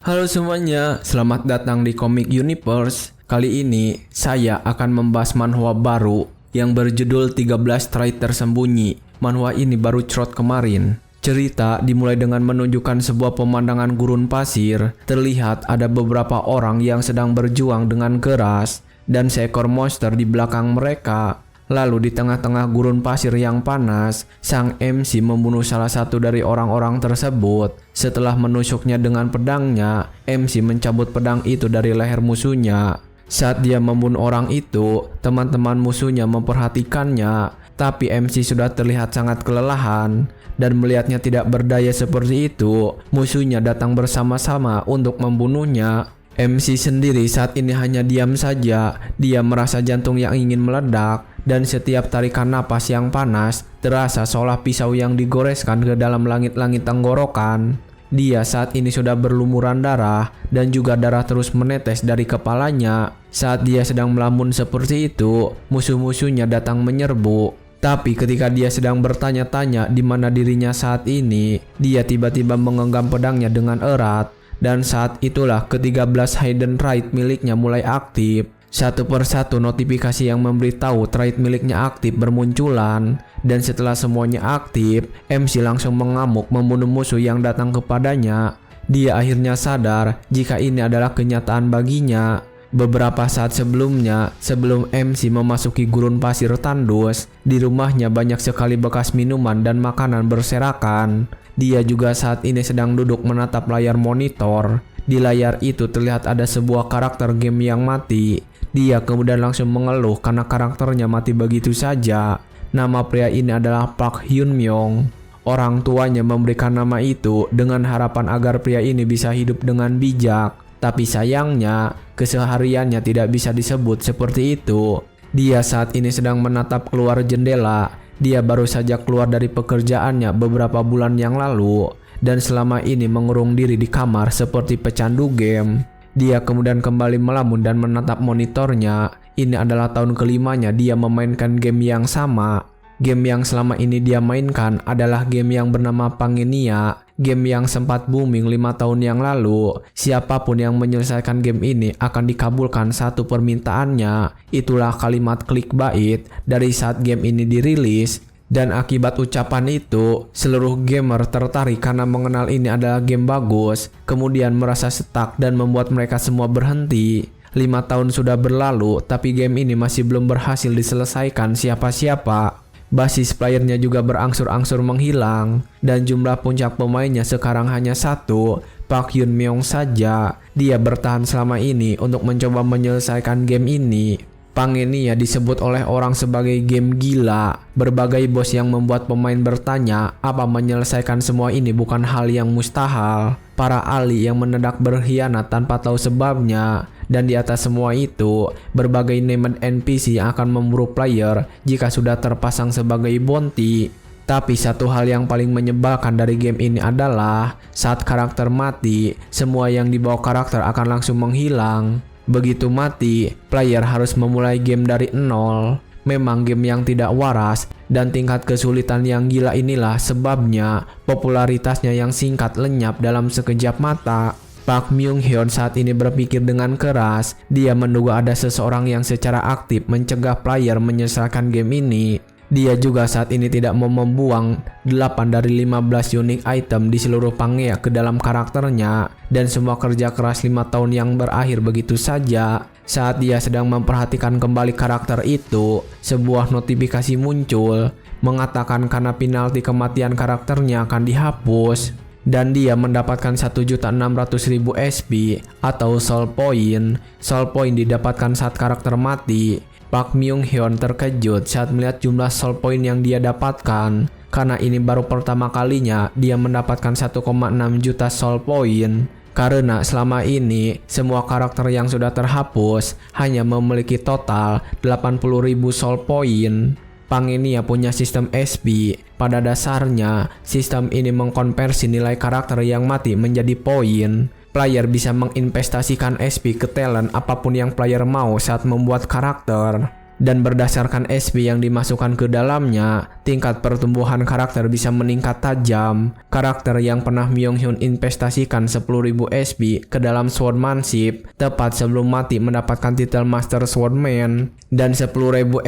Halo semuanya, selamat datang di Comic Universe. Kali ini saya akan membahas manhwa baru yang berjudul 13 Trait Tersembunyi. Manhwa ini baru cerot kemarin. Cerita dimulai dengan menunjukkan sebuah pemandangan gurun pasir. Terlihat ada beberapa orang yang sedang berjuang dengan keras dan seekor monster di belakang mereka. Lalu di tengah-tengah gurun pasir yang panas, sang MC membunuh salah satu dari orang-orang tersebut. Setelah menusuknya dengan pedangnya, MC mencabut pedang itu dari leher musuhnya. Saat dia membunuh orang itu, teman-teman musuhnya memperhatikannya, tapi MC sudah terlihat sangat kelelahan. Dan melihatnya tidak berdaya seperti itu, musuhnya datang bersama-sama untuk membunuhnya. MC sendiri saat ini hanya diam saja. Dia merasa jantung yang ingin meledak, dan setiap tarikan napas yang panas terasa seolah pisau yang digoreskan ke dalam langit-langit tenggorokan. Dia saat ini sudah berlumuran darah, dan juga darah terus menetes dari kepalanya. Saat dia sedang melamun seperti itu, musuh-musuhnya datang menyerbu. Tapi ketika dia sedang bertanya-tanya di mana dirinya saat ini, dia tiba-tiba menggenggam pedangnya dengan erat. Dan saat itulah ke-13 hidden trait miliknya mulai aktif. Satu persatu notifikasi yang memberitahu trait miliknya aktif bermunculan. Dan setelah semuanya aktif, MC langsung mengamuk membunuh musuh yang datang kepadanya. Dia akhirnya sadar jika ini adalah kenyataan baginya. Beberapa saat sebelumnya, sebelum MC memasuki gurun pasir tandus, di rumahnya banyak sekali bekas minuman dan makanan berserakan. Dia juga saat ini sedang duduk menatap layar monitor. Di layar itu terlihat ada sebuah karakter game yang mati. Dia kemudian langsung mengeluh karena karakternya mati begitu saja. Nama pria ini adalah Park Hyun Myung. Orang tuanya memberikan nama itu dengan harapan agar pria ini bisa hidup dengan bijak. Tapi sayangnya, kesehariannya tidak bisa disebut seperti itu. Dia saat ini sedang menatap keluar jendela. Dia baru saja keluar dari pekerjaannya beberapa bulan yang lalu, dan selama ini mengurung diri di kamar seperti pecandu game. Dia kemudian kembali melamun dan menatap monitornya. Ini adalah tahun kelimanya dia memainkan game yang sama. Game yang selama ini dia mainkan adalah game yang bernama Pangenia. Game yang sempat booming 5 tahun yang lalu. Siapapun yang menyelesaikan game ini akan dikabulkan satu permintaannya. Itulah kalimat clickbait dari saat game ini dirilis. Dan akibat ucapan itu, seluruh gamer tertarik karena mengenal ini adalah game bagus. Kemudian merasa stuck dan membuat mereka semua berhenti. 5 tahun sudah berlalu, tapi game ini masih belum berhasil diselesaikan siapa-siapa. Basis playernya juga berangsur-angsur menghilang, dan jumlah puncak pemainnya sekarang hanya satu, Park Hyun Myung saja. Dia bertahan selama ini untuk mencoba menyelesaikan game ini. Pangenia disebut oleh orang sebagai game gila. Berbagai bos yang membuat pemain bertanya apa menyelesaikan semua ini bukan hal yang mustahil. Para ahli yang mendadak berkhianat tanpa tahu sebabnya. Dan di atas semua itu, berbagai named NPC yang akan memburu player jika sudah terpasang sebagai bounty. Tapi satu hal yang paling menyebalkan dari game ini adalah saat karakter mati, semua yang dibawa karakter akan langsung menghilang. Begitu mati, player harus memulai game dari nol. Memang game yang tidak waras, dan tingkat kesulitan yang gila inilah sebabnya popularitasnya yang singkat lenyap dalam sekejap mata. Park Myung Hyun saat ini berpikir dengan keras. Dia menduga ada seseorang yang secara aktif mencegah player menyelesaikan game ini. Dia juga saat ini tidak mau membuang 8 dari 15 unique item di seluruh Pangea ke dalam karakternya. Dan semua kerja keras 5 tahun yang berakhir begitu saja. Saat dia sedang memperhatikan kembali karakter itu, sebuah notifikasi muncul mengatakan karena penalti kematian karakternya akan dihapus. Dan dia mendapatkan 1.600.000 SP atau soul point. Soul point didapatkan saat karakter mati. Park Myung Hyun terkejut saat melihat jumlah soul point yang dia dapatkan. Karena ini baru pertama kalinya dia mendapatkan 1,6 juta soul point. Karena selama ini semua karakter yang sudah terhapus hanya memiliki total 80.000 soul point. Pangenia punya sistem SP. Pada dasarnya, sistem ini mengkonversi nilai karakter yang mati menjadi poin. Player bisa menginvestasikan SP ke talent apapun yang player mau saat membuat karakter. Dan berdasarkan SP yang dimasukkan ke dalamnya, tingkat pertumbuhan karakter bisa meningkat tajam. Karakter yang pernah Myung-hyun investasikan 10.000 SP ke dalam Swordmanship tepat sebelum mati mendapatkan titel Master Swordman. Dan 10.000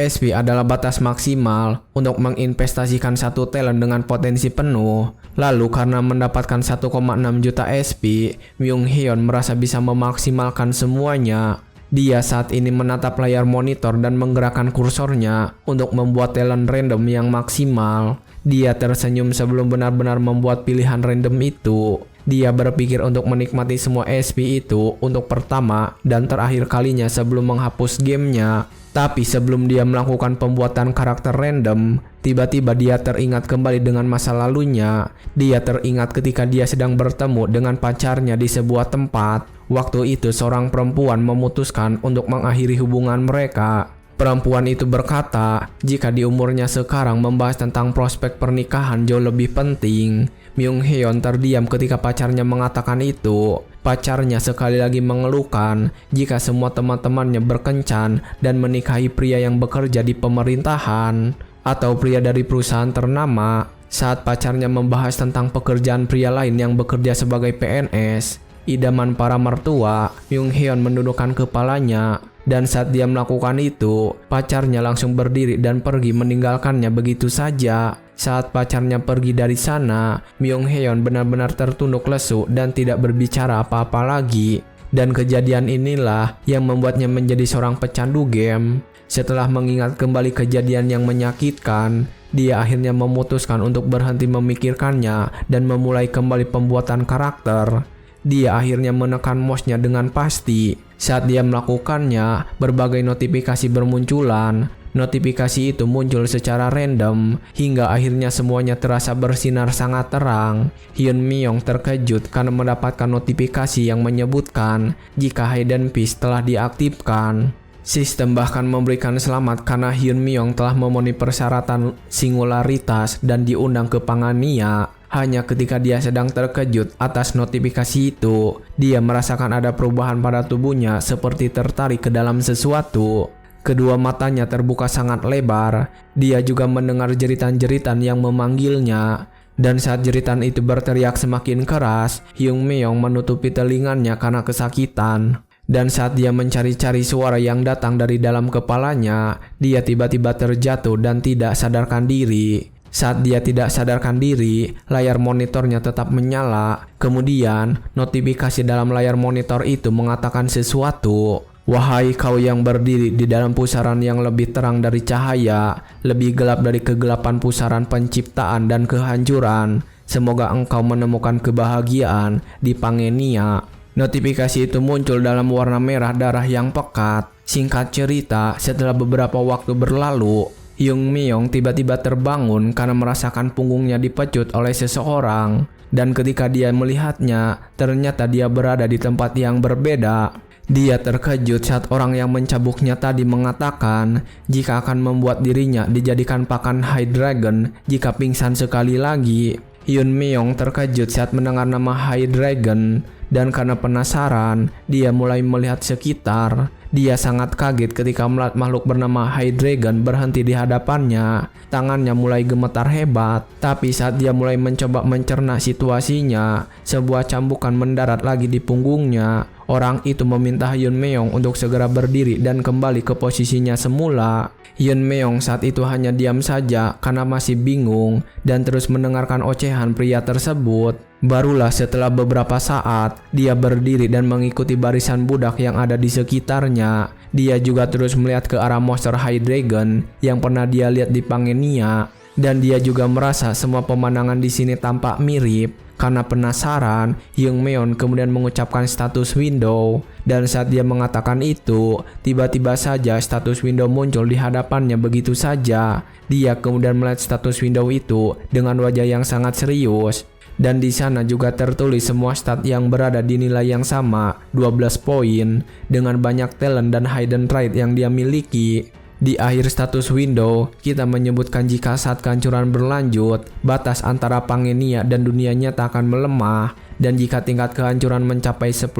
SP adalah batas maksimal untuk menginvestasikan satu talent dengan potensi penuh. Lalu karena mendapatkan 1,6 juta SP, Myung-hyun merasa bisa memaksimalkan semuanya. Dia saat ini menatap layar monitor dan menggerakkan kursornya untuk membuat talent random yang maksimal. Dia tersenyum sebelum benar-benar membuat pilihan random itu. Dia berpikir untuk menikmati semua SP itu untuk pertama dan terakhir kalinya sebelum menghapus gamenya. Tapi sebelum dia melakukan pembuatan karakter random, tiba-tiba dia teringat kembali dengan masa lalunya. Dia teringat ketika dia sedang bertemu dengan pacarnya di sebuah tempat. Waktu itu seorang perempuan memutuskan untuk mengakhiri hubungan mereka. Perempuan itu berkata, jika di umurnya sekarang membahas tentang prospek pernikahan jauh lebih penting. Myung-hyun terdiam ketika pacarnya mengatakan itu. Pacarnya sekali lagi mengeluhkan jika semua teman-temannya berkencan dan menikahi pria yang bekerja di pemerintahan atau pria dari perusahaan ternama. Saat pacarnya membahas tentang pekerjaan pria lain yang bekerja sebagai PNS, idaman para mertua, Myung-hyun menundukkan kepalanya. Dan saat dia melakukan itu, pacarnya langsung berdiri dan pergi meninggalkannya begitu saja. Saat pacarnya pergi dari sana, Myung-hyun benar-benar tertunduk lesu dan tidak berbicara apa-apa lagi. Dan kejadian inilah yang membuatnya menjadi seorang pecandu game. Setelah mengingat kembali kejadian yang menyakitkan, dia akhirnya memutuskan untuk berhenti memikirkannya dan memulai kembali pembuatan karakter. Dia akhirnya menekan mouse-nya dengan pasti. Saat dia melakukannya, berbagai notifikasi bermunculan. Notifikasi itu muncul secara random, hingga akhirnya semuanya terasa bersinar sangat terang. Hyun Myung terkejut karena mendapatkan notifikasi yang menyebutkan jika Hidden Piece telah diaktifkan. Sistem bahkan memberikan selamat karena Hyun Myung telah memenuhi persyaratan singularitas dan diundang ke Pangania. Hanya ketika dia sedang terkejut atas notifikasi itu, dia merasakan ada perubahan pada tubuhnya seperti tertarik ke dalam sesuatu. Kedua matanya terbuka sangat lebar. Dia juga mendengar jeritan-jeritan yang memanggilnya. Dan saat jeritan itu berteriak semakin keras, Hyun Myung menutupi telinganya karena kesakitan. Dan saat dia mencari-cari suara yang datang dari dalam kepalanya, dia tiba-tiba terjatuh dan tidak sadarkan diri. Saat dia tidak sadarkan diri, layar monitornya tetap menyala. Kemudian, notifikasi dalam layar monitor itu mengatakan sesuatu. Wahai kau yang berdiri di dalam pusaran yang lebih terang dari cahaya, lebih gelap dari kegelapan pusaran penciptaan dan kehancuran, semoga engkau menemukan kebahagiaan di Pangenia. Notifikasi itu muncul dalam warna merah darah yang pekat. Singkat cerita, setelah beberapa waktu berlalu, Hyun Myung tiba-tiba terbangun karena merasakan punggungnya dipecut oleh seseorang. Dan ketika dia melihatnya, ternyata dia berada di tempat yang berbeda. Dia terkejut saat orang yang mencabuknya tadi mengatakan jika akan membuat dirinya dijadikan pakan High Dragon jika pingsan sekali lagi. Hyun Myung terkejut saat mendengar nama High Dragon. Dan karena penasaran, dia mulai melihat sekitar. Dia sangat kaget ketika melihat makhluk bernama High Dragon berhenti di hadapannya. Tangannya mulai gemetar hebat. Tapi saat dia mulai mencoba mencerna situasinya, sebuah cambukan mendarat lagi di punggungnya. Orang itu meminta Hyun Myung untuk segera berdiri dan kembali ke posisinya semula. Hyun Myung saat itu hanya diam saja karena masih bingung dan terus mendengarkan ocehan pria tersebut. Barulah setelah beberapa saat, dia berdiri dan mengikuti barisan budak yang ada di sekitarnya. Dia juga terus melihat ke arah monster High Dragon yang pernah dia lihat di Pangenia. Dan dia juga merasa semua pemandangan di sini tampak mirip. Karena penasaran, Hyun Myung kemudian mengucapkan status window. Dan saat dia mengatakan itu, tiba-tiba saja status window muncul di hadapannya begitu saja. Dia kemudian melihat status window itu dengan wajah yang sangat serius. Dan di sana juga tertulis semua stat yang berada di nilai yang sama, 12 poin, dengan banyak talent dan hidden trait yang dia miliki. Di akhir status window, kita menyebutkan jika saat kehancuran berlanjut, batas antara Pangenia dan dunia nyata akan melemah. Dan jika tingkat kehancuran mencapai 10%,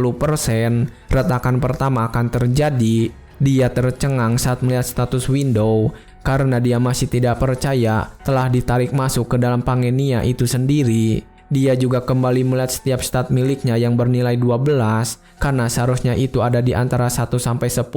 retakan pertama akan terjadi. Dia tercengang saat melihat status Window karena dia masih tidak percaya telah ditarik masuk ke dalam Pangenia itu sendiri. Dia juga kembali melihat setiap stat miliknya yang bernilai 12 karena seharusnya itu ada di antara 1 sampai 10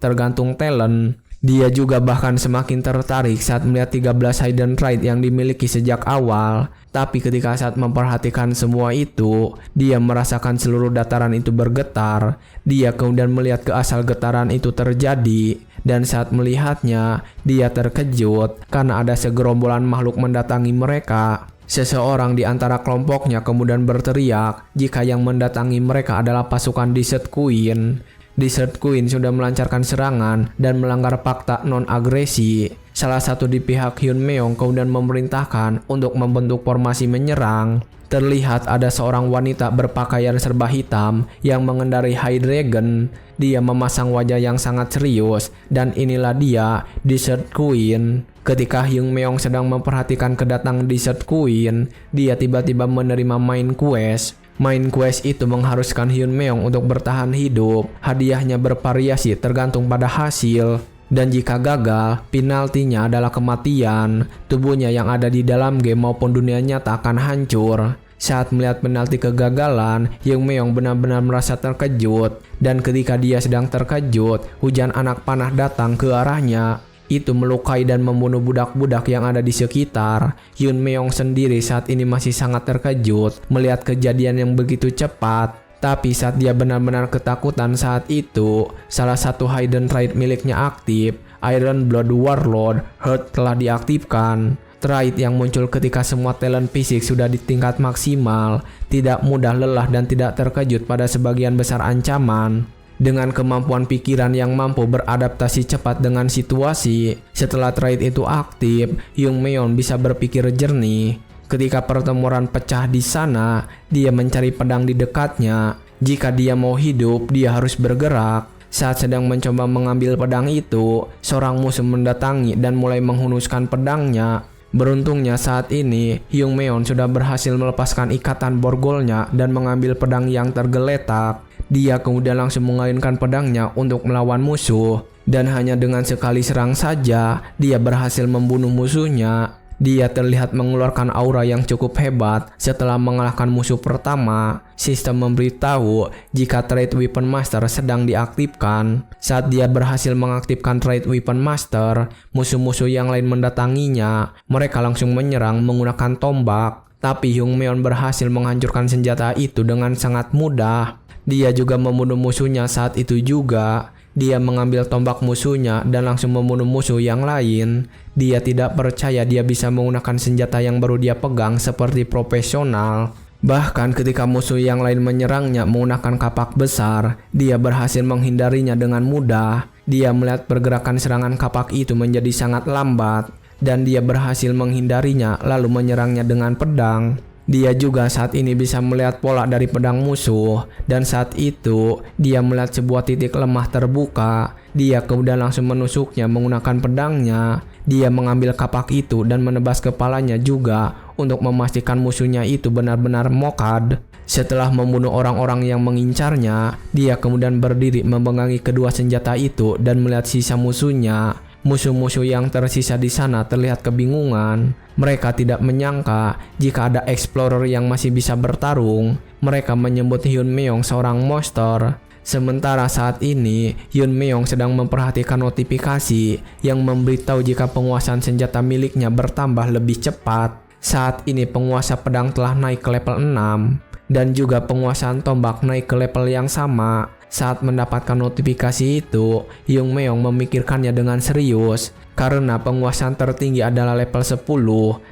tergantung talent. Dia juga bahkan semakin tertarik saat melihat 13 hidden trait yang dimiliki sejak awal. Tapi ketika saat memperhatikan semua itu, dia merasakan seluruh dataran itu bergetar. Dia kemudian melihat ke asal getaran itu terjadi. Dan saat melihatnya, dia terkejut karena ada segerombolan makhluk mendatangi mereka. Seseorang di antara kelompoknya kemudian berteriak jika yang mendatangi mereka adalah pasukan Desert Queen. Desert Queen sudah melancarkan serangan dan melanggar fakta non-agresi. Salah satu di pihak Hyun Meong kemudian memerintahkan untuk membentuk formasi menyerang. Terlihat ada seorang wanita berpakaian serba hitam yang mengendarai High Dragon. Dia memasang wajah yang sangat serius dan inilah dia, Desert Queen. Ketika Hyun Meong sedang memperhatikan kedatangan Desert Queen, dia tiba-tiba menerima main quest. Main quest itu mengharuskan Hyun Meong untuk bertahan hidup. Hadiahnya bervariasi tergantung pada hasil. Dan jika gagal, penaltinya adalah kematian. Tubuhnya yang ada di dalam game maupun dunia nyata akan hancur. Saat melihat penalti kegagalan, Hyun Meong benar-benar merasa terkejut. Dan ketika dia sedang terkejut, hujan anak panah datang ke arahnya. Itu melukai dan membunuh budak-budak yang ada di sekitar. Hyun Meong sendiri saat ini masih sangat terkejut melihat kejadian yang begitu cepat. Tapi saat dia benar-benar ketakutan saat itu, salah satu hidden trait miliknya aktif. Iron Blood Warlord Heart telah diaktifkan. Trait yang muncul ketika semua talent fisik sudah di tingkat maksimal, tidak mudah lelah dan tidak terkejut pada sebagian besar ancaman. Dengan kemampuan pikiran yang mampu beradaptasi cepat dengan situasi, setelah trait itu aktif, Hyun Meong bisa berpikir jernih. Ketika pertempuran pecah di sana, dia mencari pedang di dekatnya. Jika dia mau hidup, dia harus bergerak. Saat sedang mencoba mengambil pedang itu, seorang musuh mendatangi dan mulai menghunuskan pedangnya. Beruntungnya saat ini, Hyun Meong sudah berhasil melepaskan ikatan borgolnya dan mengambil pedang yang tergeletak. Dia kemudian langsung mengalunkan pedangnya untuk melawan musuh. Dan hanya dengan sekali serang saja, dia berhasil membunuh musuhnya. Dia terlihat mengeluarkan aura yang cukup hebat setelah mengalahkan musuh pertama. Sistem memberitahu jika trait Weapon Master sedang diaktifkan. Saat dia berhasil mengaktifkan trait Weapon Master, musuh-musuh yang lain mendatanginya. Mereka langsung menyerang menggunakan tombak. Tapi Hyun Meong berhasil menghancurkan senjata itu dengan sangat mudah. Dia juga membunuh musuhnya saat itu juga. Dia mengambil tombak musuhnya dan langsung membunuh musuh yang lain. Dia tidak percaya dia bisa menggunakan senjata yang baru dia pegang seperti profesional. Bahkan ketika musuh yang lain menyerangnya menggunakan kapak besar, dia berhasil menghindarinya dengan mudah. Dia melihat pergerakan serangan kapak itu menjadi sangat lambat. Dan dia berhasil menghindarinya lalu menyerangnya dengan pedang. Dia juga saat ini bisa melihat pola dari pedang musuh, dan saat itu dia melihat sebuah titik lemah terbuka. Dia kemudian langsung menusuknya menggunakan pedangnya. Dia mengambil kapak itu dan menebas kepalanya juga untuk memastikan musuhnya itu benar-benar mokad. Setelah membunuh orang-orang yang mengincarnya, dia kemudian berdiri memegangi kedua senjata itu dan melihat sisa musuhnya. Musuh-musuh yang tersisa di sana terlihat kebingungan. Mereka tidak menyangka jika ada explorer yang masih bisa bertarung. Mereka menyebut Hyun Meong seorang monster. Sementara saat ini, Hyun Meong sedang memperhatikan notifikasi yang memberitahu jika penguasaan senjata miliknya bertambah lebih cepat. Saat ini penguasa pedang telah naik ke level 6 dan juga penguasaan tombak naik ke level yang sama. Saat mendapatkan notifikasi itu, Hyun Meong memikirkannya dengan serius karena penguasaan tertinggi adalah level 10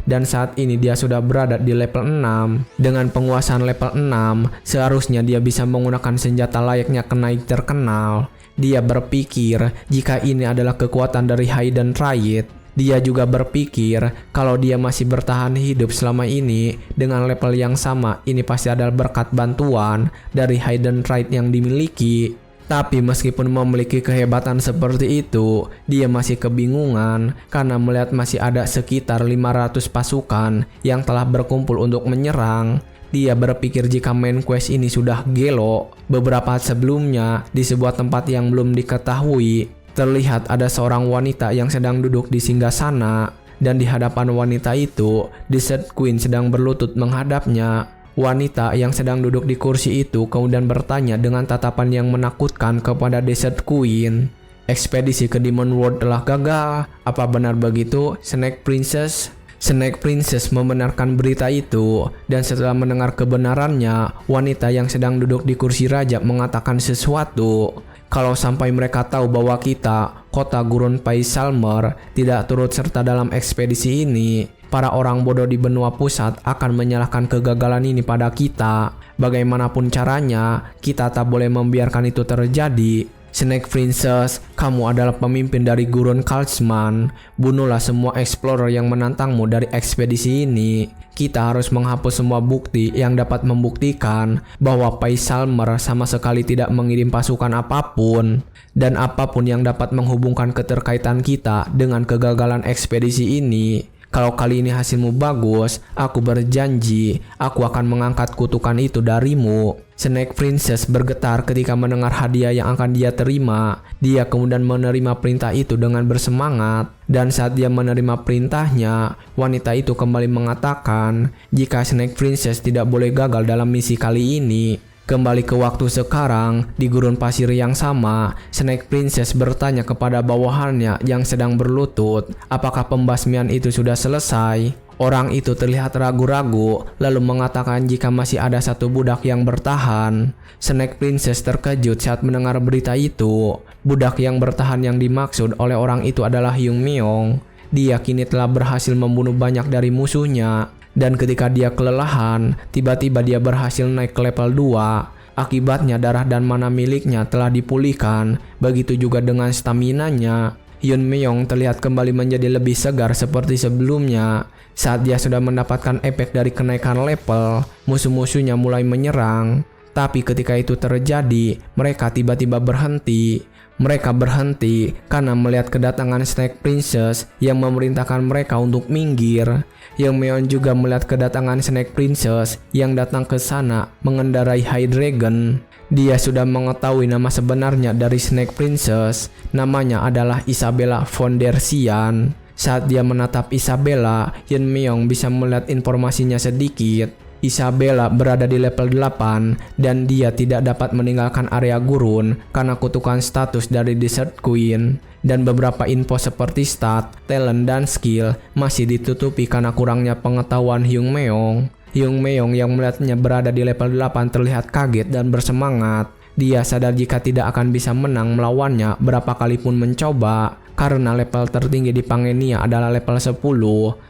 dan saat ini dia sudah berada di level 6. Dengan penguasaan level 6, seharusnya dia bisa menggunakan senjata layaknya kenaik terkenal. Dia berpikir jika ini adalah kekuatan dari Hidden Trait. Dia juga berpikir kalau dia masih bertahan hidup selama ini dengan level yang sama, ini pasti adalah berkat bantuan dari Hidden Trait yang dimiliki. Tapi meskipun memiliki kehebatan seperti itu, dia masih kebingungan karena melihat masih ada sekitar 500 pasukan yang telah berkumpul untuk menyerang. Dia berpikir jika main quest ini sudah gelo. Beberapa sebelumnya, di sebuah tempat yang belum diketahui, terlihat ada seorang wanita yang sedang duduk di singgasana. Dan di hadapan wanita itu, Desert Queen sedang berlutut menghadapnya. Wanita yang sedang duduk di kursi itu kemudian bertanya dengan tatapan yang menakutkan kepada Desert Queen. Ekspedisi ke Demon World telah gagal. Apa benar begitu, Snake Princess? Snake Princess membenarkan berita itu, dan setelah mendengar kebenarannya, wanita yang sedang duduk di kursi raja mengatakan sesuatu. Kalau sampai mereka tahu bahwa kita, kota Gurun Paisalmer, tidak turut serta dalam ekspedisi ini, para orang bodoh di benua pusat akan menyalahkan kegagalan ini pada kita. Bagaimanapun caranya, kita tak boleh membiarkan itu terjadi. Snake Princess, kamu adalah pemimpin dari Gurun Kalsman. Bunuhlah semua explorer yang menantangmu dari ekspedisi ini. Kita harus menghapus semua bukti yang dapat membuktikan bahwa Paisalmer sama sekali tidak mengirim pasukan apapun. Dan apapun yang dapat menghubungkan keterkaitan kita dengan kegagalan ekspedisi ini. Kalau kali ini hasilmu bagus, aku berjanji aku akan mengangkat kutukan itu darimu. Snake Princess bergetar ketika mendengar hadiah yang akan dia terima. Dia kemudian menerima perintah itu dengan bersemangat. Dan saat dia menerima perintahnya, wanita itu kembali mengatakan jika Snake Princess tidak boleh gagal dalam misi kali ini. Kembali ke waktu sekarang, di gurun pasir yang sama, Snake Princess bertanya kepada bawahannya yang sedang berlutut, apakah pembasmian itu sudah selesai? Orang itu terlihat ragu-ragu, lalu mengatakan jika masih ada satu budak yang bertahan. Snake Princess terkejut saat mendengar berita itu. Budak yang bertahan yang dimaksud oleh orang itu adalah Hyung Meong. Dia kini telah berhasil membunuh banyak dari musuhnya. Dan ketika dia kelelahan, tiba-tiba dia berhasil naik ke level 2. Akibatnya darah dan mana miliknya telah dipulihkan, begitu juga dengan staminanya. Hyun Meong terlihat kembali menjadi lebih segar seperti sebelumnya. Saat dia sudah mendapatkan efek dari kenaikan level, musuh-musuhnya mulai menyerang. Tapi ketika itu terjadi, mereka tiba-tiba berhenti. Mereka berhenti karena melihat kedatangan Snake Princess yang memerintahkan mereka untuk minggir. Hyung Meong juga melihat kedatangan Snake Princess yang datang ke sana mengendarai High Dragon. Dia sudah mengetahui nama sebenarnya dari Snake Princess. Namanya adalah Isabella von der Sian. Saat dia menatap Isabella, Hyun Meong bisa melihat informasinya sedikit. Isabella berada di level 8 dan dia tidak dapat meninggalkan area gurun karena kutukan status dari Desert Queen. Dan beberapa info seperti stat, talent, dan skill masih ditutupi karena kurangnya pengetahuan Hyung Meong. Hyung Meong yang melihatnya berada di level 8 terlihat kaget dan bersemangat. Dia sadar jika tidak akan bisa menang melawannya berapa kali pun mencoba. Karena level tertinggi di Pangenia adalah level 10,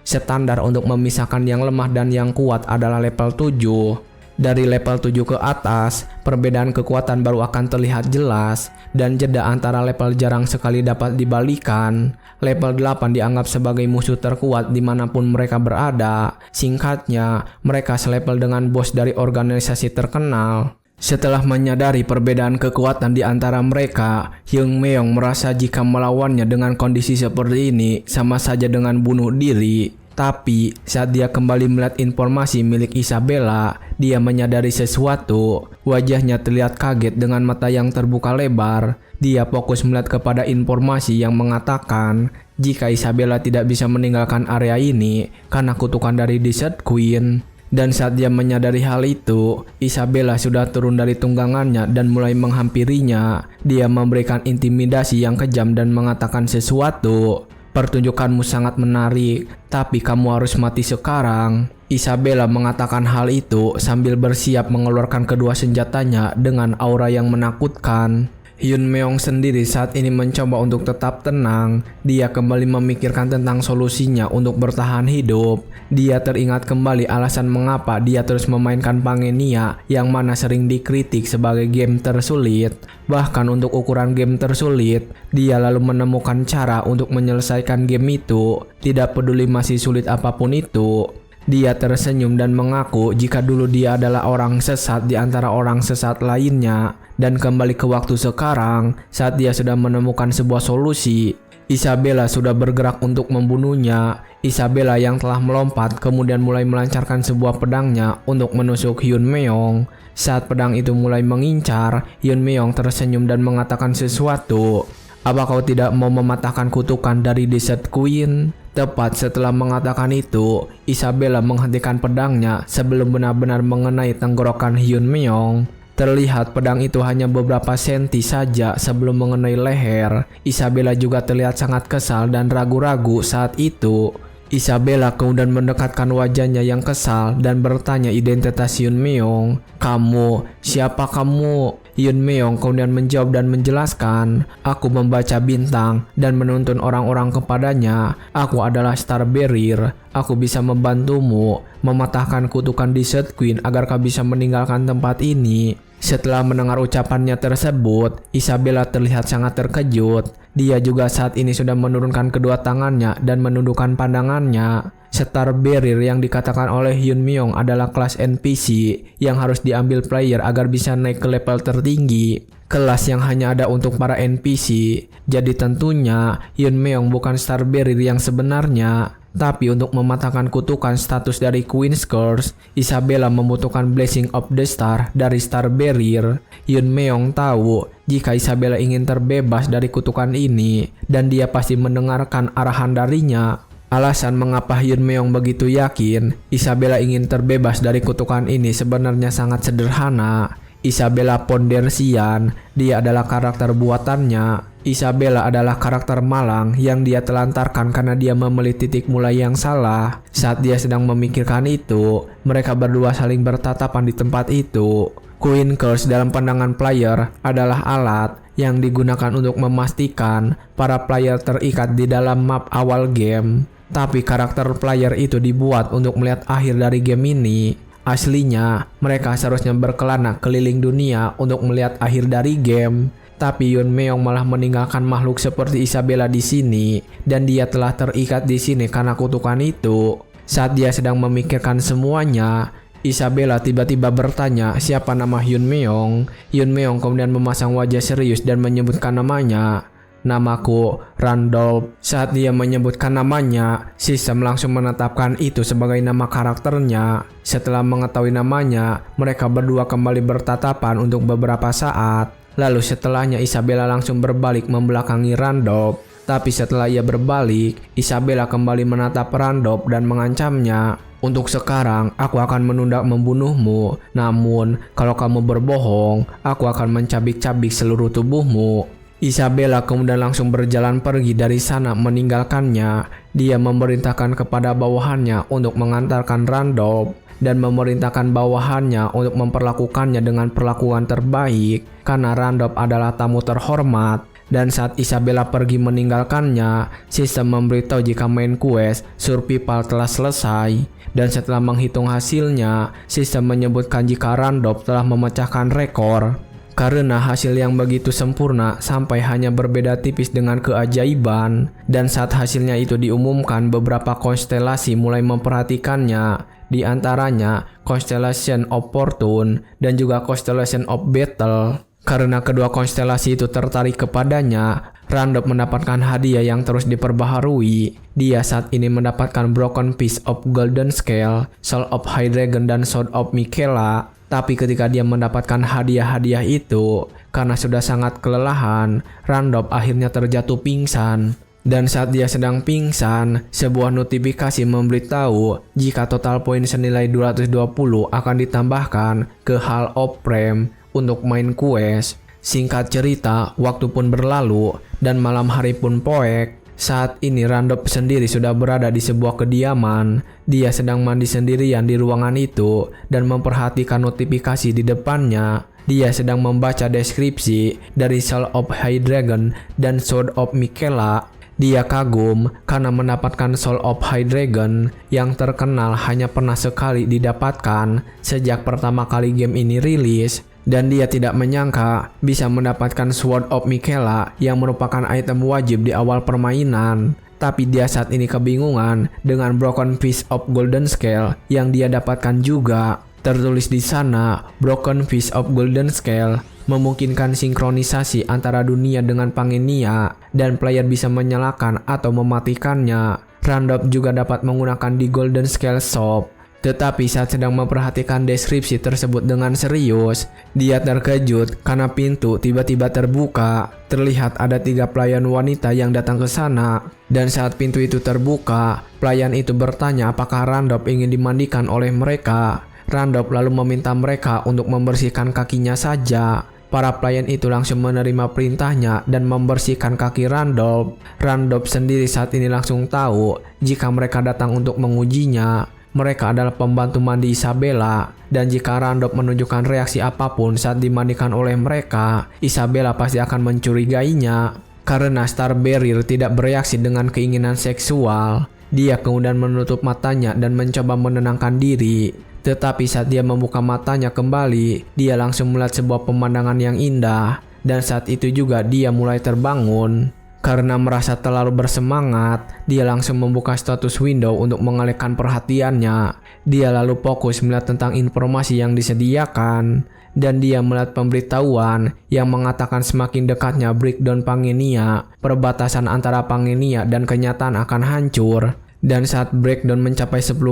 standar untuk memisahkan yang lemah dan yang kuat adalah level 7. Dari level 7 ke atas, perbedaan kekuatan baru akan terlihat jelas, dan jeda antara level jarang sekali dapat dibalikan. Level 8 dianggap sebagai musuh terkuat dimanapun mereka berada. Singkatnya, mereka selevel dengan bos dari organisasi terkenal. Setelah menyadari perbedaan kekuatan di antara mereka, Hyung Meong merasa jika melawannya dengan kondisi seperti ini sama saja dengan bunuh diri. Tapi saat dia kembali melihat informasi milik Isabella, dia menyadari sesuatu. Wajahnya terlihat kaget dengan mata yang terbuka lebar. Dia fokus melihat kepada informasi yang mengatakan jika Isabella tidak bisa meninggalkan area ini karena kutukan dari Desert Queen. Dan saat dia menyadari hal itu, Isabella sudah turun dari tunggangannya dan mulai menghampirinya. Dia memberikan intimidasi yang kejam dan mengatakan sesuatu. Pertunjukanmu sangat menarik, tapi kamu harus mati sekarang. Isabella mengatakan hal itu sambil bersiap mengeluarkan kedua senjatanya dengan aura yang menakutkan. Hyun Meong sendiri saat ini mencoba untuk tetap tenang. Dia kembali memikirkan tentang solusinya untuk bertahan hidup. Dia teringat kembali alasan mengapa dia terus memainkan Pangenia yang mana sering dikritik sebagai game tersulit. Bahkan untuk ukuran game tersulit, dia lalu menemukan cara untuk menyelesaikan game itu. Tidak peduli masih sulit apapun itu. Dia tersenyum dan mengaku jika dulu dia adalah orang sesat di antara orang sesat lainnya, dan kembali ke waktu sekarang saat dia sudah menemukan sebuah solusi. Isabella sudah bergerak untuk membunuhnya. Isabella yang telah melompat kemudian mulai melancarkan sebuah pedangnya untuk menusuk Hyun Meong. Saat pedang itu mulai mengincar, Hyun Meong tersenyum dan mengatakan sesuatu. "Apa kau tidak mau mematahkan kutukan dari Desert Queen?" Tepat setelah mengatakan itu, Isabella menghentikan pedangnya sebelum benar-benar mengenai tenggorokan Hyun Meong. Terlihat pedang itu hanya beberapa senti saja sebelum mengenai leher. Isabella juga terlihat sangat kesal dan ragu-ragu saat itu. Isabella kemudian mendekatkan wajahnya yang kesal dan bertanya identitas Hyun Meong. "Kamu, siapa kamu?" Hyun Meong kemudian menjawab dan menjelaskan, "Aku membaca bintang dan menuntun orang-orang kepadanya. Aku adalah Star Barrier. Aku bisa membantumu mematahkan kutukan Desert Queen agar kau bisa meninggalkan tempat ini." Setelah mendengar ucapannya tersebut, Isabella terlihat sangat terkejut. Dia juga saat ini sudah menurunkan kedua tangannya dan menundukkan pandangannya. Star Barrier yang dikatakan oleh Hyun Meong adalah kelas NPC yang harus diambil player agar bisa naik ke level tertinggi. Kelas yang hanya ada untuk para NPC. Jadi tentunya Hyun Meong bukan Star Barrier yang sebenarnya. Tapi untuk mematahkan kutukan status dari Queen's Curse, Isabella membutuhkan Blessing of the Star dari Star Barrier. Hyun Meong tahu jika Isabella ingin terbebas dari kutukan ini, dan dia pasti mendengarkan arahan darinya. Alasan mengapa Hyun Meong begitu yakin Isabella ingin terbebas dari kutukan ini sebenarnya sangat sederhana. Isabella Pondersian, dia adalah karakter buatannya. Isabella adalah karakter malang yang dia telantarkan karena dia memilih titik mulai yang salah. Saat dia sedang memikirkan itu, mereka berdua saling bertatapan di tempat itu. Queen Curse dalam pandangan player adalah alat yang digunakan untuk memastikan para player terikat di dalam map awal game. Tapi karakter player itu dibuat untuk melihat akhir dari game ini. Aslinya, mereka seharusnya berkelana keliling dunia untuk melihat akhir dari game. Tapi Hyun Meong malah meninggalkan makhluk seperti Isabella di sini, dan dia telah terikat di sini karena kutukan itu. Saat dia sedang memikirkan semuanya, Isabella tiba-tiba bertanya siapa nama Hyun Meong. Hyun Meong kemudian memasang wajah serius dan menyebutkan namanya. "Namaku Randolph." Saat dia menyebutkan namanya, sistem langsung menetapkan itu sebagai nama karakternya. Setelah mengetahui namanya, mereka berdua kembali bertatapan untuk beberapa saat. Lalu setelahnya Isabella langsung berbalik membelakangi Randolph. Tapi setelah ia berbalik, Isabella kembali menatap Randolph dan mengancamnya. "Untuk sekarang, aku akan menunda membunuhmu. Namun, kalau kamu berbohong, aku akan mencabik-cabik seluruh tubuhmu." Isabella kemudian langsung berjalan pergi dari sana meninggalkannya. Dia memerintahkan kepada bawahannya untuk mengantarkan Randolph dan memerintahkan bawahannya untuk memperlakukannya dengan perlakuan terbaik karena Randolph adalah tamu terhormat. Dan saat Isabella pergi meninggalkannya, sistem memberitahu jika main quest Survival telah selesai. Dan setelah menghitung hasilnya, sistem menyebutkan jika Randolph telah memecahkan rekor. Karena hasil yang begitu sempurna sampai hanya berbeda tipis dengan keajaiban. Dan saat hasilnya itu diumumkan, beberapa konstelasi mulai memperhatikannya. Di antaranya Constellation of Fortune dan juga Constellation of Battle. Karena kedua konstelasi itu tertarik kepadanya, Randolph mendapatkan hadiah yang terus diperbaharui. Dia saat ini mendapatkan Broken Piece of Golden Scale, Soul of High Dragon, dan Sword of Michaela. Tapi ketika dia mendapatkan hadiah-hadiah itu, karena sudah sangat kelelahan, Randolph akhirnya terjatuh pingsan. Dan saat dia sedang pingsan, sebuah notifikasi memberitahu jika total poin senilai 220 akan ditambahkan ke Hall of Fame untuk main quest. Singkat cerita, waktu pun berlalu dan malam hari pun poek. Saat ini Randolph sendiri sudah berada di sebuah kediaman. Dia sedang mandi sendirian di ruangan itu dan memperhatikan notifikasi di depannya. Dia sedang membaca deskripsi dari Soul of High Dragon dan Sword of Michaela. Dia kagum karena mendapatkan Soul of High Dragon yang terkenal hanya pernah sekali didapatkan sejak pertama kali game ini rilis. Dan dia tidak menyangka bisa mendapatkan Sword of Michaela yang merupakan item wajib di awal permainan. Tapi dia saat ini kebingungan dengan broken piece of golden scale yang dia dapatkan juga. Tertulis di sana, broken piece of golden scale memungkinkan sinkronisasi antara dunia dengan Pangenia dan player bisa menyalakan atau mematikannya. Randolph juga dapat menggunakan di Golden Scale Shop. Tetapi saat sedang memperhatikan deskripsi tersebut dengan serius, dia terkejut karena pintu tiba-tiba terbuka. Terlihat ada 3 pelayan wanita yang datang ke sana. Dan saat pintu itu terbuka, pelayan itu bertanya apakah Randolph ingin dimandikan oleh mereka. Randolph lalu meminta mereka untuk membersihkan kakinya saja. Para pelayan itu langsung menerima perintahnya dan membersihkan kaki Randolph. Randolph sendiri saat ini langsung tahu jika mereka datang untuk mengujinya. Mereka adalah pembantu mandi Isabella, dan jika Randolph menunjukkan reaksi apapun saat dimandikan oleh mereka, Isabella pasti akan mencurigainya. Karena Star Barrier tidak bereaksi dengan keinginan seksual, dia kemudian menutup matanya dan mencoba menenangkan diri. Tetapi saat dia membuka matanya kembali, dia langsung melihat sebuah pemandangan yang indah, dan saat itu juga dia mulai terbangun. Karena merasa terlalu bersemangat, dia langsung membuka status window untuk mengalihkan perhatiannya. Dia lalu fokus melihat tentang informasi yang disediakan, dan dia melihat pemberitahuan yang mengatakan semakin dekatnya breakdown Pangenia, perbatasan antara Pangenia dan kenyataan akan hancur. Dan saat breakdown mencapai 10%,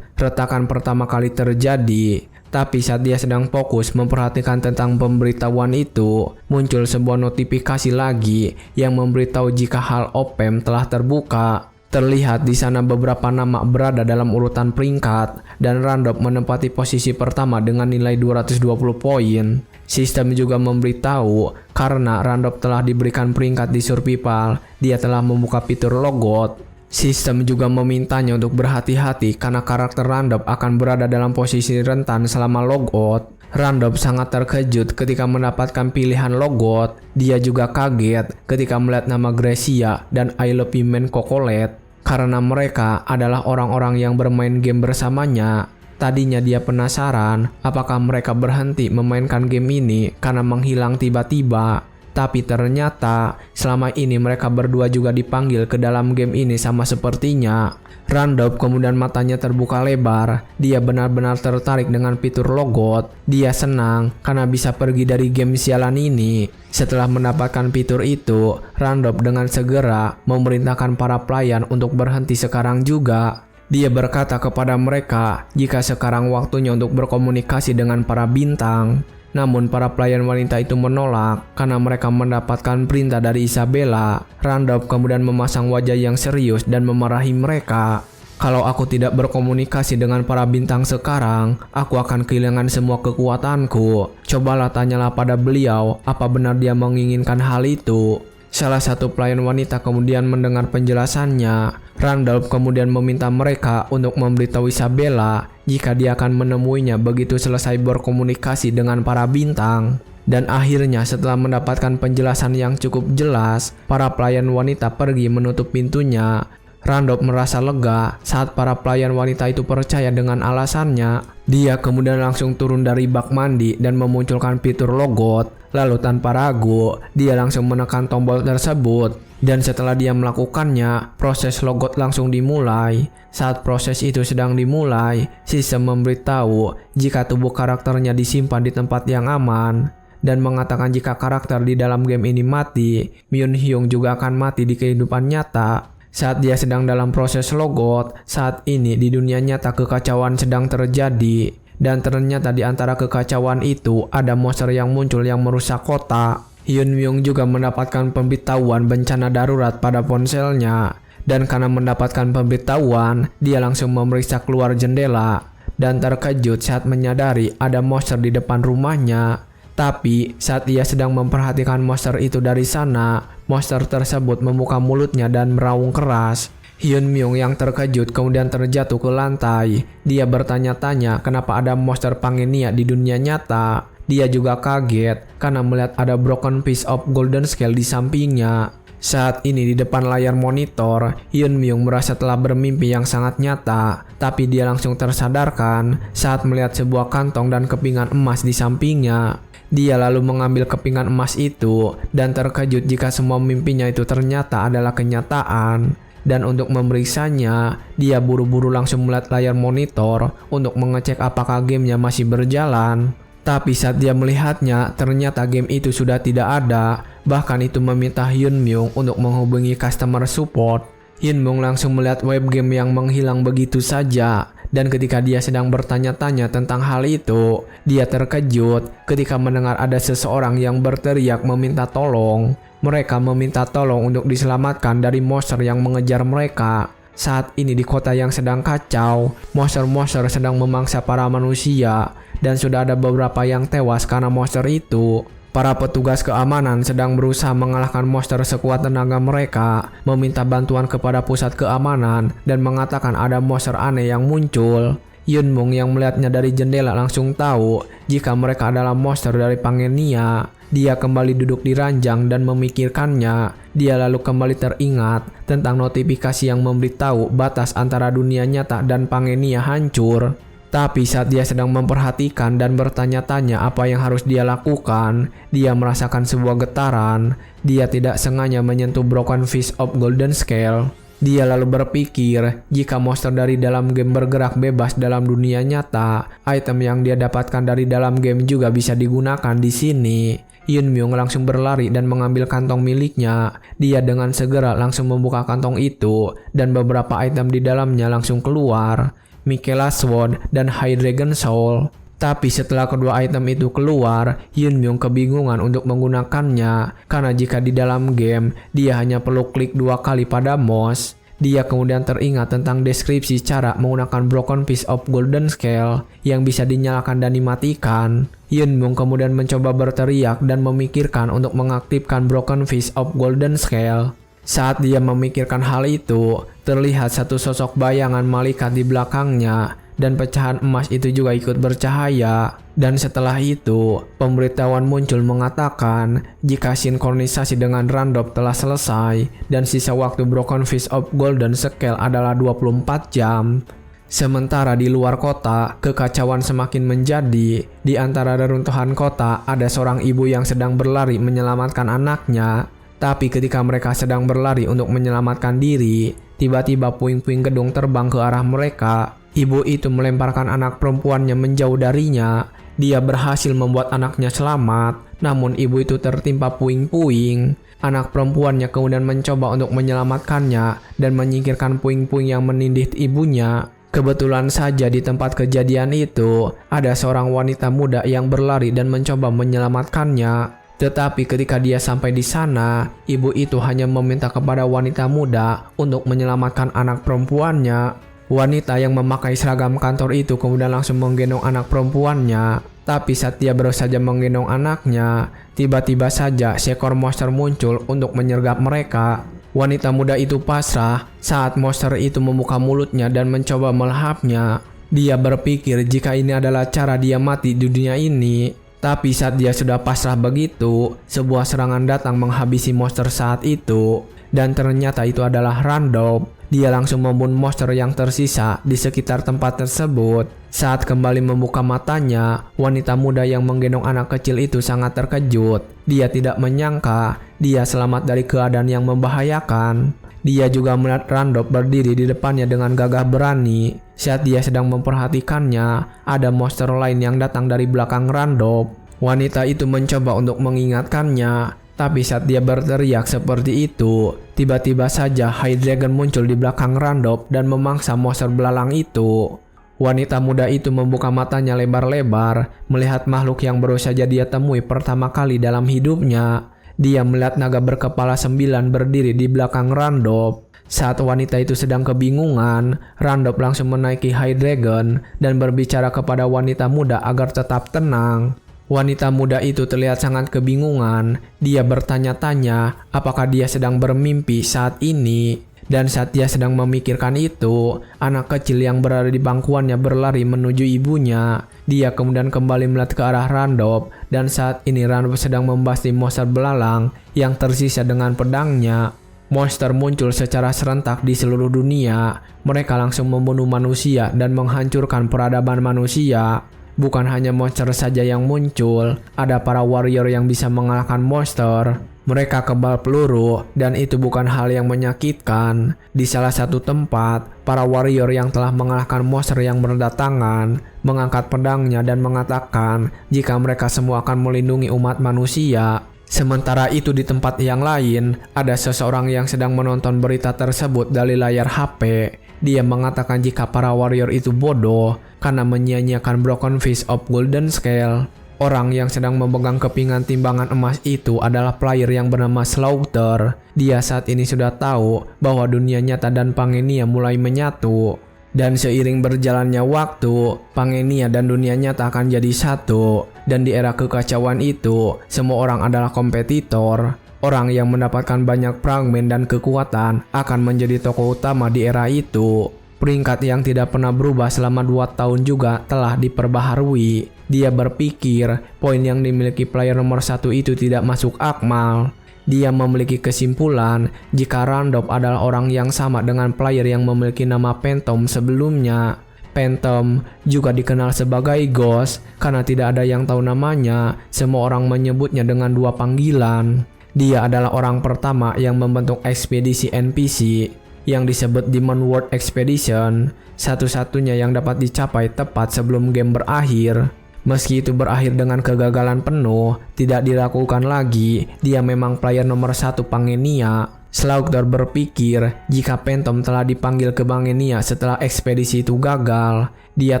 retakan pertama kali terjadi. Tapi saat dia sedang fokus memperhatikan tentang pemberitahuan itu, muncul sebuah notifikasi lagi yang memberitahu jika hal OPEM telah terbuka. Terlihat di sana beberapa nama berada dalam urutan peringkat, dan Randolph menempati posisi pertama dengan nilai 220 poin. Sistem juga memberitahu karena Randolph telah diberikan peringkat di survival, dia telah membuka fitur logout. Sistem juga memintanya untuk berhati-hati karena karakter Randolph akan berada dalam posisi rentan selama logout. Randolph sangat terkejut ketika mendapatkan pilihan logout. Dia juga kaget ketika melihat nama Gracia dan I Love You Man Cocolet, karena mereka adalah orang-orang yang bermain game bersamanya. Tadinya dia penasaran apakah mereka berhenti memainkan game ini karena menghilang tiba-tiba. Tapi ternyata selama ini mereka berdua juga dipanggil ke dalam game ini sama sepertinya. Randolph kemudian matanya terbuka lebar. Dia benar-benar tertarik dengan fitur logout. Dia senang karena bisa pergi dari game sialan ini. Setelah mendapatkan fitur itu, Randolph dengan segera memerintahkan para pelayan untuk berhenti sekarang juga. Dia berkata kepada mereka jika sekarang waktunya untuk berkomunikasi dengan para bintang. Namun para pelayan wanita itu menolak karena mereka mendapatkan perintah dari Isabella. Randolph kemudian memasang wajah yang serius dan memarahi mereka. Kalau aku tidak berkomunikasi dengan para bintang sekarang, aku akan kehilangan semua kekuatanku. Cobalah tanyalah pada beliau apa benar dia menginginkan hal itu. Salah satu pelayan wanita kemudian mendengar penjelasannya. Randolph kemudian meminta mereka untuk memberitahu Isabella jika dia akan menemuinya begitu selesai berkomunikasi dengan para bintang. Dan akhirnya setelah mendapatkan penjelasan yang cukup jelas, para pelayan wanita pergi menutup pintunya. Randolph merasa lega saat para pelayan wanita itu percaya dengan alasannya. Dia kemudian langsung turun dari bak mandi dan memunculkan fitur logout. Lalu tanpa ragu, dia langsung menekan tombol tersebut. Dan setelah dia melakukannya, proses logout langsung dimulai. Saat proses itu sedang dimulai, sistem memberitahu jika tubuh karakternya disimpan di tempat yang aman. Dan mengatakan jika karakter di dalam game ini mati, Myun Hyung juga akan mati di kehidupan nyata. Saat dia sedang dalam proses logout, saat ini di dunia nyata kekacauan sedang terjadi. Dan ternyata di antara kekacauan itu ada monster yang muncul yang merusak kota. Hyun Myung juga mendapatkan pemberitahuan bencana darurat pada ponselnya. Dan karena mendapatkan pemberitahuan, dia langsung memeriksa keluar jendela. Dan terkejut saat menyadari ada monster di depan rumahnya. Tapi saat ia sedang memperhatikan monster itu dari sana, monster tersebut membuka mulutnya dan meraung keras. Hyun Myung yang terkejut kemudian terjatuh ke lantai. Dia bertanya-tanya kenapa ada monster Pangenia di dunia nyata. Dia juga kaget karena melihat ada broken piece of golden scale di sampingnya. Saat ini di depan layar monitor, Hyun Myung merasa telah bermimpi yang sangat nyata. Tapi dia langsung tersadarkan saat melihat sebuah kantong dan kepingan emas di sampingnya. Dia lalu mengambil kepingan emas itu dan terkejut jika semua mimpinya itu ternyata adalah kenyataan. Dan untuk memeriksanya, dia buru-buru langsung melihat layar monitor untuk mengecek apakah gamenya masih berjalan. Tapi saat dia melihatnya, ternyata game itu sudah tidak ada. Bahkan itu meminta Hyun Myung untuk menghubungi customer support. Hyun Myung langsung melihat web game yang menghilang begitu saja. Dan ketika dia sedang bertanya-tanya tentang hal itu, dia terkejut ketika mendengar ada seseorang yang berteriak meminta tolong. Mereka meminta tolong untuk diselamatkan dari monster yang mengejar mereka. Saat ini di kota yang sedang kacau, monster-monster sedang memangsa para manusia dan sudah ada beberapa yang tewas karena monster itu. Para petugas keamanan sedang berusaha mengalahkan monster sekuat tenaga mereka, meminta bantuan kepada pusat keamanan dan mengatakan ada monster aneh yang muncul. Hyun Myung yang melihatnya dari jendela langsung tahu jika mereka adalah monster dari Pangenia. Dia kembali duduk di ranjang dan memikirkannya. Dia lalu kembali teringat tentang notifikasi yang memberitahu batas antara dunia nyata dan Pangenia hancur. Tapi saat dia sedang memperhatikan dan bertanya-tanya apa yang harus dia lakukan, dia merasakan sebuah getaran. Dia tidak sengaja menyentuh Broken Fish of Golden Scale. Dia lalu berpikir, jika monster dari dalam game bergerak bebas dalam dunia nyata, item yang dia dapatkan dari dalam game juga bisa digunakan di sini. Hyun Myung langsung berlari dan mengambil kantong miliknya. Dia dengan segera langsung membuka kantong itu dan beberapa item di dalamnya langsung keluar. Michaela Sword dan High Dragon Soul. Tapi setelah kedua item itu keluar, Hyun Myung kebingungan untuk menggunakannya karena jika di dalam game dia hanya perlu klik 2 kali pada mouse. Dia kemudian teringat tentang deskripsi cara menggunakan Broken Piece of Golden Scale yang bisa dinyalakan dan dimatikan. Hyun Myung kemudian mencoba berteriak dan memikirkan untuk mengaktifkan Broken Piece of Golden Scale. Saat dia memikirkan hal itu, terlihat satu sosok bayangan malaikat di belakangnya dan pecahan emas itu juga ikut bercahaya. Dan setelah itu, pemberitahuan muncul mengatakan jika sinkronisasi dengan Randop telah selesai dan sisa waktu Broken Fish of Golden Scale adalah 24 jam. Sementara di luar kota, kekacauan semakin menjadi. Di antara reruntuhan kota, ada seorang ibu yang sedang berlari menyelamatkan anaknya. Tapi ketika mereka sedang berlari untuk menyelamatkan diri, tiba-tiba puing-puing gedung terbang ke arah mereka. Ibu itu melemparkan anak perempuannya menjauh darinya. Dia berhasil membuat anaknya selamat, namun ibu itu tertimpa puing-puing. Anak perempuannya kemudian mencoba untuk menyelamatkannya dan menyingkirkan puing-puing yang menindih ibunya. Kebetulan saja di tempat kejadian itu, ada seorang wanita muda yang berlari dan mencoba menyelamatkannya. Tetapi ketika dia sampai di sana, ibu itu hanya meminta kepada wanita muda untuk menyelamatkan anak perempuannya. Wanita yang memakai seragam kantor itu kemudian langsung menggendong anak perempuannya. Tapi saat dia baru saja menggendong anaknya, tiba-tiba saja seekor monster muncul untuk menyergap mereka. Wanita muda itu pasrah saat monster itu membuka mulutnya dan mencoba melahapnya. Dia berpikir jika ini adalah cara dia mati di dunia ini. Tapi saat dia sudah pasrah begitu, sebuah serangan datang menghabisi monster saat itu. Dan ternyata itu adalah Randop. Dia langsung membunuh monster yang tersisa di sekitar tempat tersebut. Saat kembali membuka matanya, wanita muda yang menggendong anak kecil itu sangat terkejut. Dia tidak menyangka dia selamat dari keadaan yang membahayakan. Dia juga melihat Randop berdiri di depannya dengan gagah berani. Saat dia sedang memperhatikannya, ada monster lain yang datang dari belakang Randop. Wanita itu mencoba untuk mengingatkannya, tapi saat dia berteriak seperti itu, tiba-tiba saja High Dragon muncul di belakang Randop dan memangsa monster belalang itu. Wanita muda itu membuka matanya lebar-lebar, melihat makhluk yang baru saja dia temui pertama kali dalam hidupnya. Dia melihat naga berkepala 9 berdiri di belakang Randop. Saat wanita itu sedang kebingungan, Randop langsung menaiki High Dragon dan berbicara kepada wanita muda agar tetap tenang. Wanita muda itu terlihat sangat kebingungan. Dia bertanya-tanya apakah dia sedang bermimpi saat ini. Dan saat dia sedang memikirkan itu, anak kecil yang berada di bangkuannya berlari menuju ibunya. Dia kemudian kembali melihat ke arah Randop, dan saat ini Randop sedang membasmi monster belalang yang tersisa dengan pedangnya. Monster muncul secara serentak di seluruh dunia. Mereka langsung membunuh manusia dan menghancurkan peradaban manusia. Bukan hanya monster saja yang muncul, ada para warrior yang bisa mengalahkan monster. Mereka kebal peluru, dan itu bukan hal yang menyakitkan. Di salah satu tempat, para warrior yang telah mengalahkan monster yang berdatangan mengangkat pedangnya dan mengatakan jika mereka semua akan melindungi umat manusia. Sementara itu di tempat yang lain, ada seseorang yang sedang menonton berita tersebut dari layar HP. Dia mengatakan jika para warrior itu bodoh karena menyia-nyiakan Broken Fist of Golden Scale. Orang yang sedang memegang kepingan timbangan emas itu adalah player yang bernama Slaughter. Dia saat ini sudah tahu bahwa dunia nyata dan Pangenia mulai menyatu. Dan seiring berjalannya waktu, Pangenia dan dunia nyata akan jadi satu. Dan di era kekacauan itu, semua orang adalah kompetitor. Orang yang mendapatkan banyak fragmen dan kekuatan akan menjadi tokoh utama di era itu. Peringkat yang tidak pernah berubah selama 2 tahun juga telah diperbaharui. Dia berpikir poin yang dimiliki player nomor 1 itu tidak masuk akal. Dia memiliki kesimpulan jika Randolph adalah orang yang sama dengan player yang memiliki nama Phantom sebelumnya. Phantom juga dikenal sebagai Ghost karena tidak ada yang tahu namanya. Semua orang menyebutnya dengan 2 panggilan. Dia adalah orang pertama yang membentuk ekspedisi NPC yang disebut Demon World Expedition, satu-satunya yang dapat dicapai tepat sebelum game berakhir. Meski itu berakhir dengan kegagalan penuh, tidak dilakukan lagi, dia memang player nomor 1 Pangenia. Slaughter berpikir jika Phantom telah dipanggil ke Pangenia setelah ekspedisi itu gagal. Dia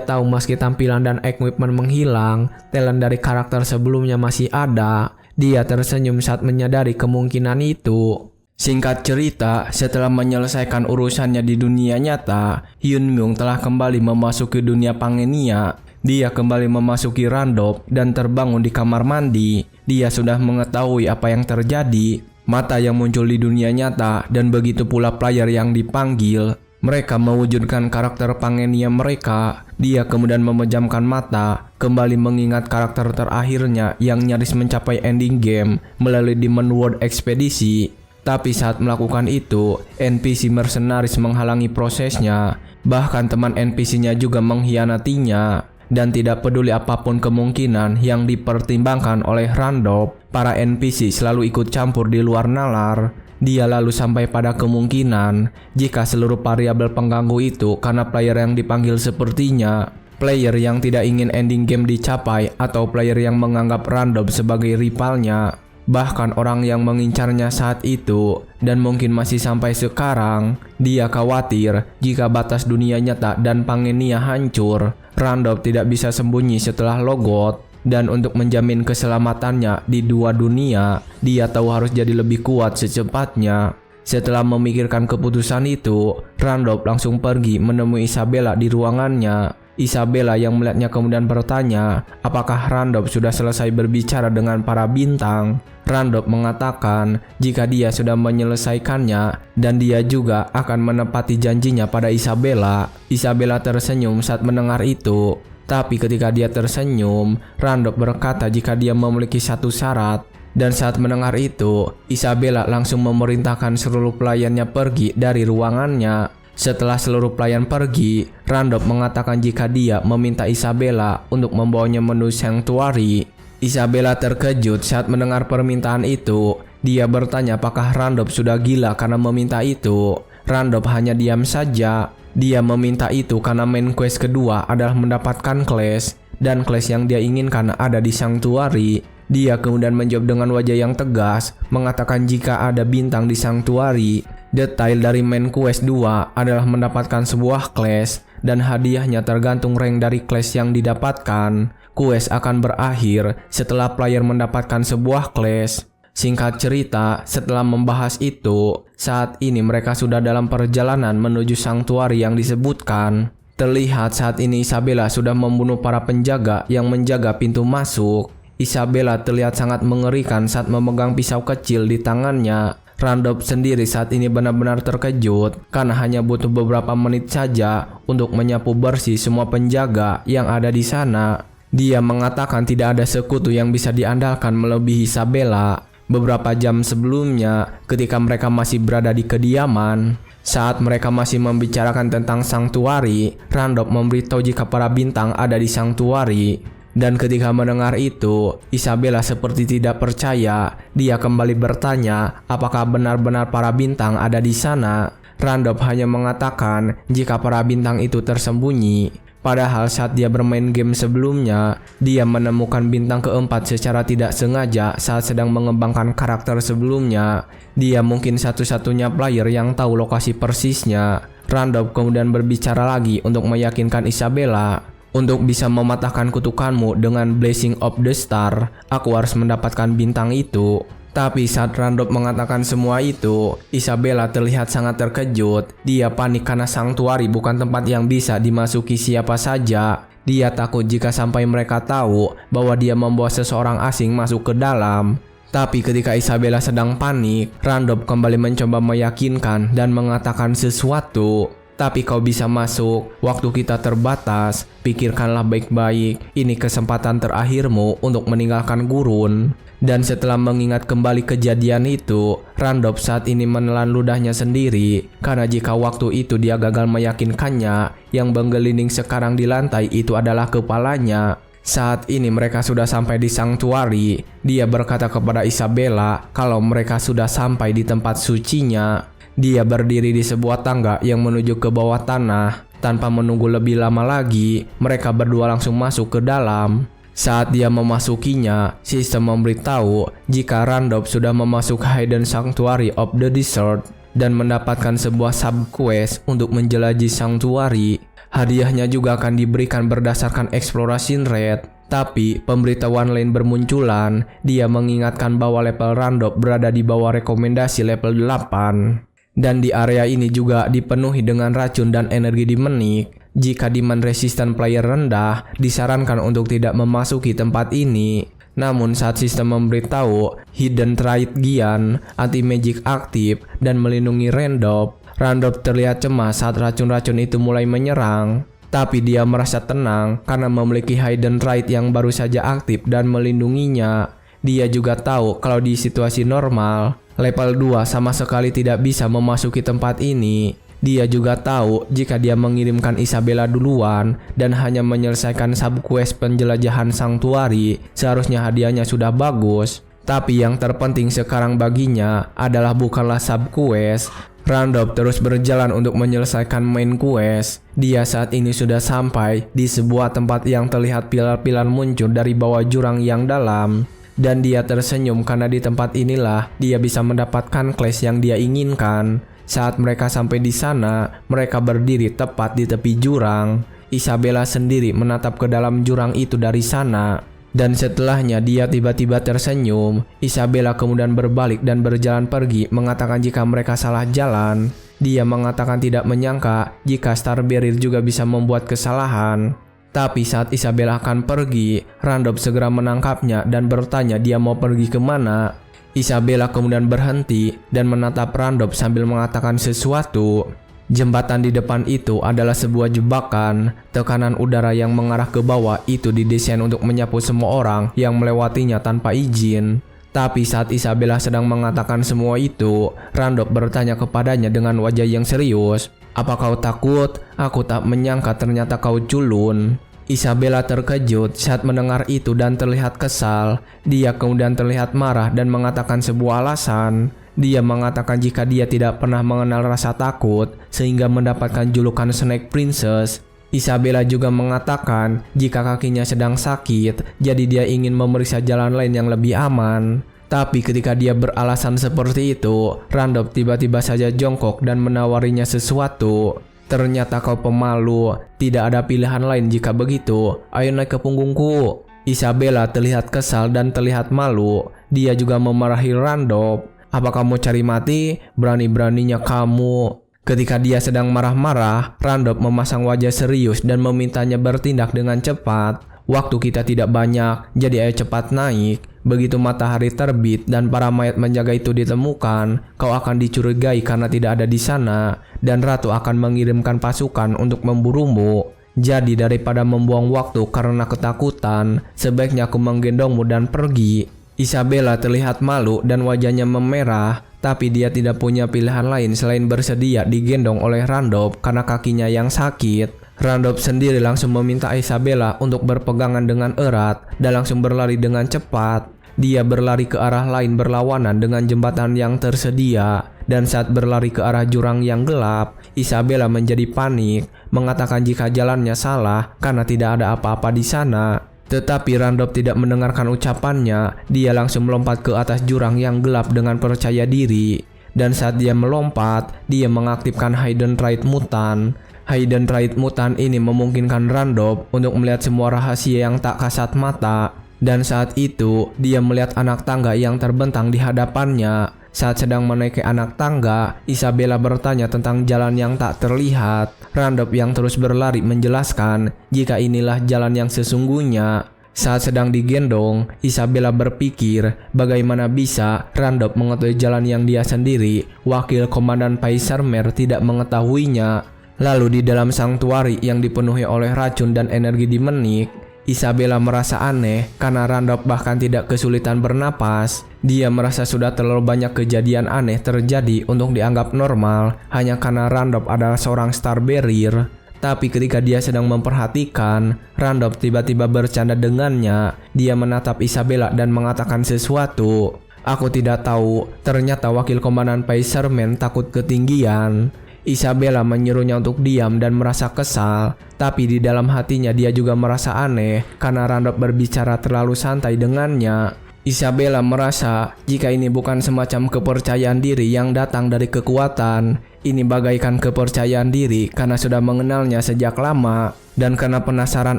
tahu meski tampilan dan equipment menghilang, talent dari karakter sebelumnya masih ada. Dia tersenyum saat menyadari kemungkinan itu. Singkat cerita, setelah menyelesaikan urusannya di dunia nyata, Hyun Myung telah kembali memasuki dunia Pangenia. Dia kembali memasuki Randolph dan terbangun di kamar mandi. Dia sudah mengetahui apa yang terjadi, mata yang muncul di dunia nyata, dan begitu pula player yang dipanggil. Mereka mewujudkan karakter Pangenia mereka. Dia kemudian memejamkan mata, kembali mengingat karakter terakhirnya yang nyaris mencapai ending game melalui Demon World Expedition. Tapi saat melakukan itu, NPC mercenaris menghalangi prosesnya. Bahkan teman NPC-nya juga mengkhianatinya. Dan tidak peduli apapun kemungkinan yang dipertimbangkan oleh Randolph, para NPC selalu ikut campur di luar nalar. Dia lalu sampai pada kemungkinan jika seluruh variabel pengganggu itu karena player yang dipanggil sepertinya, player yang tidak ingin ending game dicapai, atau player yang menganggap Randolph sebagai rivalnya. Bahkan orang yang mengincarnya saat itu, dan mungkin masih sampai sekarang. Dia khawatir jika batas dunia nyata dan Pangenia hancur, Randolph tidak bisa sembunyi setelah logot. Dan untuk menjamin keselamatannya di 2 dunia, dia tahu harus jadi lebih kuat secepatnya. Setelah memikirkan keputusan itu, Randolph langsung pergi menemui Isabella di ruangannya. Isabella yang melihatnya kemudian bertanya apakah Randolph sudah selesai berbicara dengan para bintang. Randolph mengatakan jika dia sudah menyelesaikannya dan dia juga akan menepati janjinya pada Isabella. Isabella tersenyum saat mendengar itu. Tapi ketika dia tersenyum, Randolph berkata jika dia memiliki satu syarat. Dan saat mendengar itu, Isabella langsung memerintahkan seluruh pelayannya pergi dari ruangannya. Setelah seluruh pelayan pergi, Randolph mengatakan jika dia meminta Isabella untuk membawanya menuju sanctuary. Isabella terkejut saat mendengar permintaan itu. Dia bertanya apakah Randolph sudah gila karena meminta itu. Randolph hanya diam saja. Dia meminta itu karena main quest kedua adalah mendapatkan class, dan class yang dia inginkan ada di sanctuary. Dia kemudian menjawab dengan wajah yang tegas, mengatakan jika ada bintang di sanctuary. Detail dari main quest 2 adalah mendapatkan sebuah class, dan hadiahnya tergantung rank dari class yang didapatkan. Quest akan berakhir setelah player mendapatkan sebuah class. Singkat cerita, setelah membahas itu, saat ini mereka sudah dalam perjalanan menuju sanctuary yang disebutkan. Terlihat saat ini Isabella sudah membunuh para penjaga yang menjaga pintu masuk. Isabella terlihat sangat mengerikan saat memegang pisau kecil di tangannya. Randolph sendiri saat ini benar-benar terkejut karena hanya butuh beberapa menit saja untuk menyapu bersih semua penjaga yang ada di sana. Dia mengatakan tidak ada sekutu yang bisa diandalkan melebihi Isabella. Beberapa jam sebelumnya, ketika mereka masih berada di kediaman, saat mereka masih membicarakan tentang Sanctuary, Randolph memberitahu jika para bintang ada di Sanctuary. Dan ketika mendengar itu, Isabella seperti tidak percaya. Dia kembali bertanya apakah benar-benar para bintang ada di sana. Randolph hanya mengatakan jika para bintang itu tersembunyi. Padahal saat dia bermain game sebelumnya, dia menemukan bintang keempat secara tidak sengaja saat sedang mengembangkan karakter sebelumnya. Dia mungkin satu-satunya player yang tahu lokasi persisnya. Randolph kemudian berbicara lagi untuk meyakinkan Isabella. Untuk bisa mematahkan kutukanmu dengan Blessing of the Star, aku harus mendapatkan bintang itu. Tapi saat Randolph mengatakan semua itu, Isabella terlihat sangat terkejut. Dia panik karena Sanctuary bukan tempat yang bisa dimasuki siapa saja. Dia takut jika sampai mereka tahu bahwa dia membawa seseorang asing masuk ke dalam. Tapi ketika Isabella sedang panik, Randolph kembali mencoba meyakinkan dan mengatakan sesuatu. Tapi kau bisa masuk, waktu kita terbatas, pikirkanlah baik-baik, ini kesempatan terakhirmu untuk meninggalkan gurun. Dan setelah mengingat kembali kejadian itu, Randolph saat ini menelan ludahnya sendiri, karena jika waktu itu dia gagal meyakinkannya, yang menggelinding sekarang di lantai itu adalah kepalanya. Saat ini mereka sudah sampai di Sanctuary, dia berkata kepada Isabella kalau mereka sudah sampai di tempat sucinya. Dia berdiri di sebuah tangga yang menuju ke bawah tanah. Tanpa menunggu lebih lama lagi, mereka berdua langsung masuk ke dalam. Saat dia memasukinya, sistem memberitahu jika Randolph sudah memasuk Hidden Sanctuary of the Desert dan mendapatkan sebuah sub-quest untuk menjelajahi Sanctuary. Hadiahnya juga akan diberikan berdasarkan exploration rate. Tapi pemberitahuan lain bermunculan. Dia mengingatkan bahwa level Randolph berada di bawah rekomendasi level 8. Dan di area ini juga dipenuhi dengan racun dan energi dimenik. Jika demand resistant player rendah, disarankan untuk tidak memasuki tempat ini. Namun saat sistem memberitahu Hidden Trait Gian, anti-magic aktif, dan melindungi Randolph terlihat cemas saat racun-racun itu mulai menyerang. Tapi dia merasa tenang karena memiliki Hidden Trait yang baru saja aktif dan melindunginya. Dia juga tahu kalau di situasi normal, level 2 sama sekali tidak bisa memasuki tempat ini. Dia juga tahu jika dia mengirimkan Isabella duluan dan hanya menyelesaikan sub-quest penjelajahan Sanctuary, seharusnya hadiahnya sudah bagus. Tapi yang terpenting sekarang baginya adalah bukanlah sub-quest. Randolph terus berjalan untuk menyelesaikan main quest. Dia saat ini sudah sampai di sebuah tempat yang terlihat pilar-pilar muncul dari bawah jurang yang dalam. Dan dia tersenyum karena di tempat inilah dia bisa mendapatkan class yang dia inginkan. Saat mereka sampai di sana, mereka berdiri tepat di tepi jurang. Isabella sendiri menatap ke dalam jurang itu dari sana. Dan setelahnya dia tiba-tiba tersenyum. Isabella kemudian berbalik dan berjalan pergi, mengatakan jika mereka salah jalan. Dia mengatakan tidak menyangka jika Star Beryl juga bisa membuat kesalahan. Tapi saat Isabella akan pergi, Randolph segera menangkapnya dan bertanya dia mau pergi kemana. Isabella kemudian berhenti dan menatap Randolph sambil mengatakan sesuatu. Jembatan di depan itu adalah sebuah jebakan. Tekanan udara yang mengarah ke bawah itu didesain untuk menyapu semua orang yang melewatinya tanpa izin. Tapi saat Isabella sedang mengatakan semua itu, Randolph bertanya kepadanya dengan wajah yang serius. Apa kau takut? Aku tak menyangka ternyata kau culun. Isabella terkejut saat mendengar itu dan terlihat kesal. Dia kemudian terlihat marah dan mengatakan sebuah alasan. Dia mengatakan jika dia tidak pernah mengenal rasa takut sehingga mendapatkan julukan Snake Princess. Isabella juga mengatakan jika kakinya sedang sakit, jadi dia ingin memeriksa jalan lain yang lebih aman. Tapi ketika dia beralasan seperti itu, Randolph tiba-tiba saja jongkok dan menawarinya sesuatu. Ternyata kau pemalu, tidak ada pilihan lain jika begitu, ayo naik ke punggungku. Isabella terlihat kesal dan terlihat malu. Dia juga memarahi Randolph. Apa kamu cari mati? Berani-beraninya kamu. Ketika dia sedang marah-marah, Randolph memasang wajah serius dan memintanya bertindak dengan cepat. Waktu kita tidak banyak, jadi ayo cepat naik. Begitu matahari terbit dan para mayat menjaga itu ditemukan, kau akan dicurigai karena tidak ada di sana, dan Ratu akan mengirimkan pasukan untuk memburumu. Jadi daripada membuang waktu karena ketakutan, sebaiknya aku menggendongmu dan pergi. Isabella terlihat malu dan wajahnya memerah, tapi dia tidak punya pilihan lain selain bersedia digendong oleh Randolph karena kakinya yang sakit. Randolph sendiri langsung meminta Isabella untuk berpegangan dengan erat dan langsung berlari dengan cepat. Dia berlari ke arah lain berlawanan dengan jembatan yang tersedia, dan saat berlari ke arah jurang yang gelap, Isabella menjadi panik, mengatakan jika jalannya salah karena tidak ada apa-apa di sana. Tetapi Randolph tidak mendengarkan ucapannya. Dia langsung melompat ke atas jurang yang gelap dengan percaya diri. Dan saat dia melompat, dia mengaktifkan Hidden Trait Mutant. Hidden Trait Mutant ini memungkinkan Randolph untuk melihat semua rahasia yang tak kasat mata. Dan saat itu, dia melihat anak tangga yang terbentang di hadapannya. Saat sedang menaiki anak tangga, Isabella bertanya tentang jalan yang tak terlihat. Randolph yang terus berlari menjelaskan jika inilah jalan yang sesungguhnya. Saat sedang digendong, Isabella berpikir bagaimana bisa Randolph mengetahui jalan yang dia sendiri, Wakil Komandan Paisermer, tidak mengetahuinya. Lalu di dalam sanktuari yang dipenuhi oleh racun dan energi dimenik, Isabella merasa aneh karena Randolph bahkan tidak kesulitan bernapas. Dia merasa sudah terlalu banyak kejadian aneh terjadi untuk dianggap normal hanya karena Randolph adalah seorang Star Barrier. Tapi ketika dia sedang memperhatikan, Randolph tiba-tiba bercanda dengannya. Dia menatap Isabella dan mengatakan sesuatu. "Aku tidak tahu, ternyata Wakil Komandan Paiserman takut ketinggian." Isabella menyuruhnya untuk diam dan merasa kesal, tapi di dalam hatinya dia juga merasa aneh karena Randolph berbicara terlalu santai dengannya. Isabella merasa jika ini bukan semacam kepercayaan diri yang datang dari kekuatan, ini bagaikan kepercayaan diri karena sudah mengenalnya sejak lama. Dan karena penasaran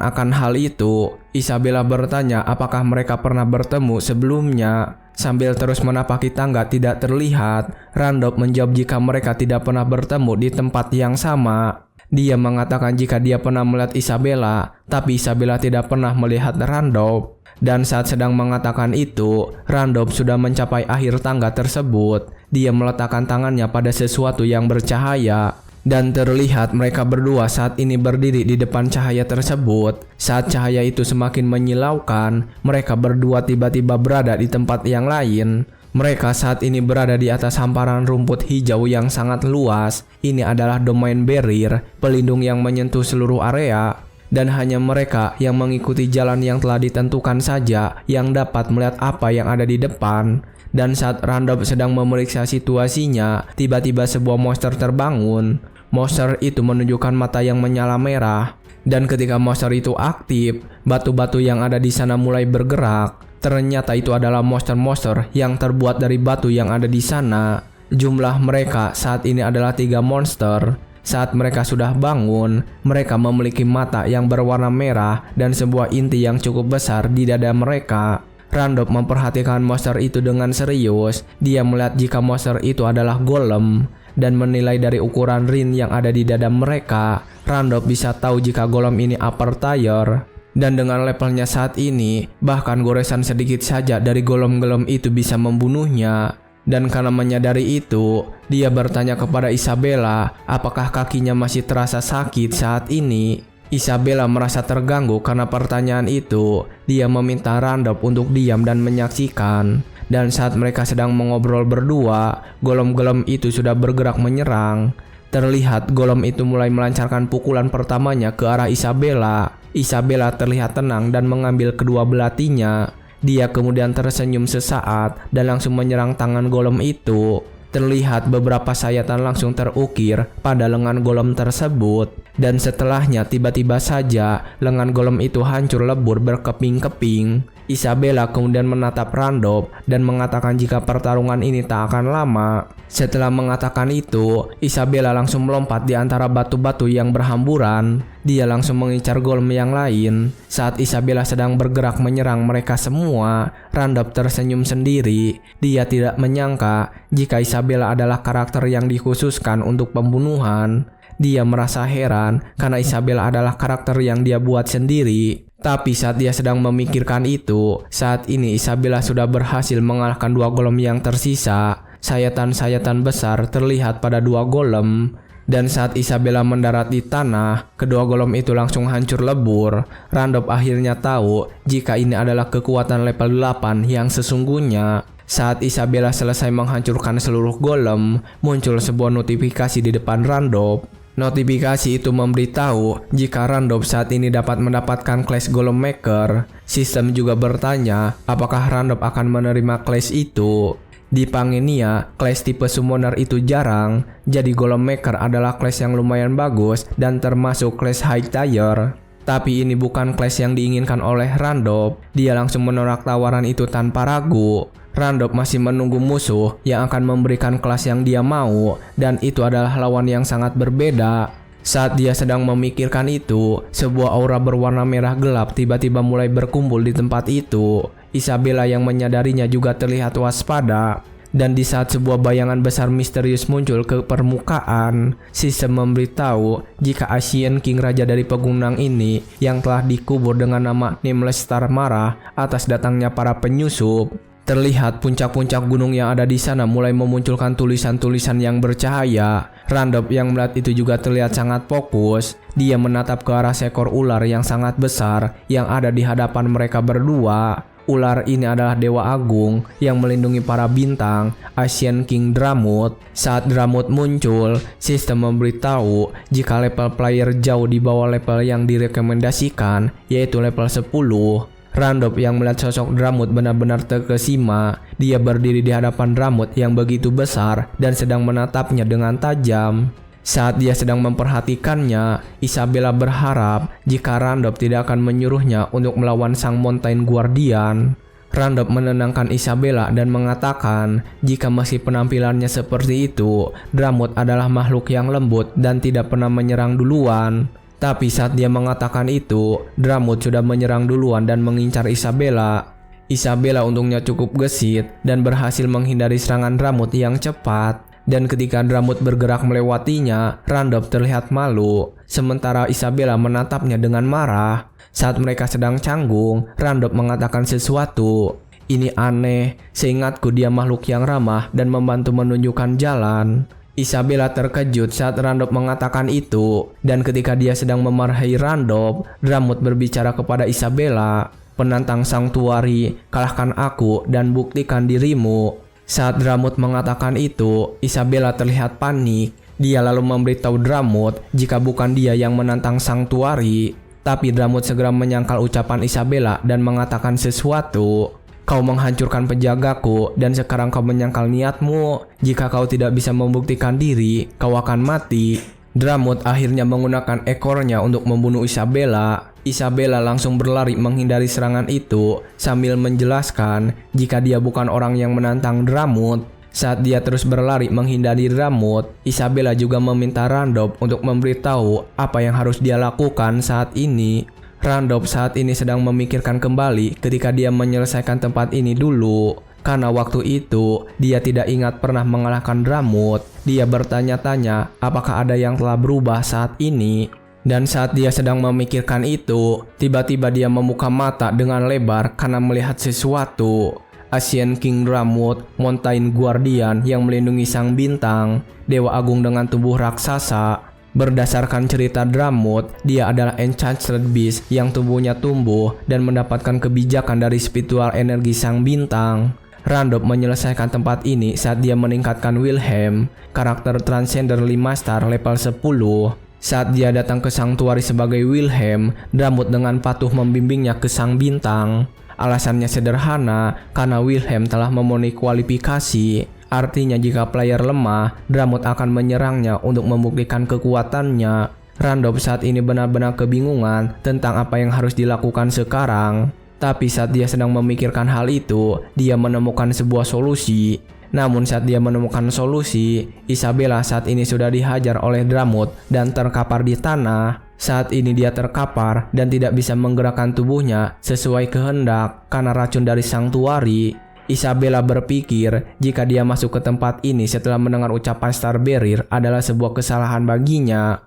akan hal itu, Isabella bertanya apakah mereka pernah bertemu sebelumnya. Sambil terus menapaki tangga tidak terlihat, Randolph menjawab jika mereka tidak pernah bertemu di tempat yang sama. Dia mengatakan jika dia pernah melihat Isabella, tapi Isabella tidak pernah melihat Randolph. Dan saat sedang mengatakan itu, Randolph sudah mencapai akhir tangga tersebut. Dia meletakkan tangannya pada sesuatu yang bercahaya. Dan terlihat mereka berdua saat ini berdiri di depan cahaya tersebut. Saat cahaya itu semakin menyilaukan, mereka berdua tiba-tiba berada di tempat yang lain. Mereka saat ini berada di atas hamparan rumput hijau yang sangat luas. Ini adalah domain barrier, pelindung yang menyentuh seluruh area. Dan hanya mereka yang mengikuti jalan yang telah ditentukan saja yang dapat melihat apa yang ada di depan. Dan saat Randolph sedang memeriksa situasinya, tiba-tiba sebuah monster terbangun. Monster itu menunjukkan mata yang menyala merah. Dan ketika monster itu aktif, batu-batu yang ada di sana mulai bergerak. Ternyata itu adalah monster-monster yang terbuat dari batu yang ada di sana. Jumlah mereka saat ini adalah 3 monster. Saat mereka sudah bangun, mereka memiliki mata yang berwarna merah dan sebuah inti yang cukup besar di dada mereka. Randolph memperhatikan monster itu dengan serius. Dia melihat jika monster itu adalah golem. Dan menilai dari ukuran rin yang ada di dada mereka, Randolph bisa tahu jika golem ini upper tier. Dan dengan levelnya saat ini, bahkan goresan sedikit saja dari golem-golem itu bisa membunuhnya. Dan karena menyadari itu, dia bertanya kepada Isabella apakah kakinya masih terasa sakit saat ini. Isabella merasa terganggu karena pertanyaan itu. Dia meminta Randolph untuk diam dan menyaksikan. Dan saat mereka sedang mengobrol berdua, golem-golem itu sudah bergerak menyerang. Terlihat golem itu mulai melancarkan pukulan pertamanya ke arah Isabella. Isabella terlihat tenang dan mengambil kedua belatinya. Dia kemudian tersenyum sesaat dan langsung menyerang tangan golem itu. Terlihat beberapa sayatan langsung terukir pada lengan golem tersebut. Dan setelahnya tiba-tiba saja lengan golem itu hancur lebur berkeping-keping. Isabella kemudian menatap Randolph dan mengatakan jika pertarungan ini tak akan lama. Setelah mengatakan itu, Isabella langsung melompat di antara batu-batu yang berhamburan. Dia langsung mengincar golem yang lain. Saat Isabella sedang bergerak menyerang mereka semua, Randolph tersenyum sendiri. Dia tidak menyangka jika Isabella adalah karakter yang dikhususkan untuk pembunuhan. Dia merasa heran karena Isabella adalah karakter yang dia buat sendiri. Tapi saat dia sedang memikirkan itu, saat ini Isabella sudah berhasil mengalahkan 2 golem yang tersisa. Sayatan-sayatan besar terlihat pada 2 golem. Dan saat Isabella mendarat di tanah, kedua golem itu langsung hancur lebur. Randolph akhirnya tahu jika ini adalah kekuatan level 8 yang sesungguhnya. Saat Isabella selesai menghancurkan seluruh golem, muncul sebuah notifikasi di depan Randolph. Notifikasi itu memberitahu jika Randolph saat ini dapat mendapatkan Clash Golem Maker. Sistem juga bertanya apakah Randolph akan menerima Clash itu. Di Pangenia, class tipe summoner itu jarang, jadi Golem Maker adalah class yang lumayan bagus dan termasuk class high tier. Tapi ini bukan class yang diinginkan oleh Randolph, dia langsung menolak tawaran itu tanpa ragu. Randolph masih menunggu musuh yang akan memberikan kelas yang dia mau, dan itu adalah lawan yang sangat berbeda. Saat dia sedang memikirkan itu, sebuah aura berwarna merah gelap tiba-tiba mulai berkumpul di tempat itu. Isabella yang menyadarinya juga terlihat waspada. Dan di saat sebuah bayangan besar misterius muncul ke permukaan, sistem memberitahu jika Ascian King Raja dari Pegunungan ini yang telah dikubur dengan nama Nameless Star marah atas datangnya para penyusup. Terlihat puncak-puncak gunung yang ada di sana mulai memunculkan tulisan-tulisan yang bercahaya. Randolph yang melihat itu juga terlihat sangat fokus. Dia menatap ke arah seekor ular yang sangat besar yang ada di hadapan mereka berdua. Ular ini adalah Dewa Agung yang melindungi para bintang, Ascian King Dramut. Saat Dramut muncul, sistem memberitahu jika level player jauh di bawah level yang direkomendasikan, yaitu level 10. Randolph yang melihat sosok Dramut benar-benar terkesima. Dia berdiri di hadapan Dramut yang begitu besar dan sedang menatapnya dengan tajam. Saat dia sedang memperhatikannya, Isabella berharap jika Randolph tidak akan menyuruhnya untuk melawan sang Mountain Guardian. Randolph menenangkan Isabella dan mengatakan jika masih penampilannya seperti itu, Dramut adalah makhluk yang lembut dan tidak pernah menyerang duluan. Tapi saat dia mengatakan itu, Dramut sudah menyerang duluan dan mengincar Isabella. Isabella untungnya cukup gesit dan berhasil menghindari serangan Dramut yang cepat. Dan ketika Dramut bergerak melewatinya, Randolph terlihat malu. Sementara Isabella menatapnya dengan marah. Saat mereka sedang canggung, Randolph mengatakan sesuatu. Ini aneh, seingatku dia makhluk yang ramah dan membantu menunjukkan jalan. Isabella terkejut saat Randolph mengatakan itu. Dan ketika dia sedang memarahi Randolph, Dramut berbicara kepada Isabella. Penantang Sanctuary, kalahkan aku dan buktikan dirimu. Saat Dramut mengatakan itu, Isabella terlihat panik. Dia lalu memberitahu Dramut jika bukan dia yang menantang Sanctuary. Tapi Dramut segera menyangkal ucapan Isabella dan mengatakan sesuatu. Kau menghancurkan penjagaku dan sekarang kau menyangkal niatmu. Jika kau tidak bisa membuktikan diri, kau akan mati. Dramut akhirnya menggunakan ekornya untuk membunuh Isabella. Isabella langsung berlari menghindari serangan itu sambil menjelaskan jika dia bukan orang yang menantang Dramut. Saat dia terus berlari menghindari Dramut, Isabella juga meminta Randolph untuk memberitahu apa yang harus dia lakukan saat ini. Randolph saat ini sedang memikirkan kembali ketika dia menyelesaikan tempat ini dulu. Karena waktu itu, dia tidak ingat pernah mengalahkan Dramut. Dia bertanya-tanya apakah ada yang telah berubah saat ini. Dan saat dia sedang memikirkan itu, tiba-tiba dia membuka mata dengan lebar karena melihat sesuatu. Ascian King Dramut, Mountain Guardian yang melindungi sang bintang, Dewa Agung dengan tubuh raksasa. Berdasarkan cerita Dramut, dia adalah Enchanted Beast yang tubuhnya tumbuh dan mendapatkan kebijakan dari spiritual energi sang bintang. Randolph menyelesaikan tempat ini saat dia meningkatkan Wilhelm, karakter Transcender 5 star level 10. Saat dia datang ke Sanctuary sebagai Wilhelm, Dramut dengan patuh membimbingnya ke sang bintang. Alasannya sederhana, karena Wilhelm telah memenuhi kualifikasi. Artinya jika player lemah, Dramut akan menyerangnya untuk membuktikan kekuatannya. Randolph saat ini benar-benar kebingungan tentang apa yang harus dilakukan sekarang. Tapi saat dia sedang memikirkan hal itu, dia menemukan sebuah solusi. Namun saat dia menemukan solusi, Isabella saat ini sudah dihajar oleh Dramut dan terkapar di tanah. Saat ini dia terkapar dan tidak bisa menggerakkan tubuhnya sesuai kehendak karena racun dari Sanctuary. Isabella berpikir jika dia masuk ke tempat ini setelah mendengar ucapan Star Barrier adalah sebuah kesalahan baginya.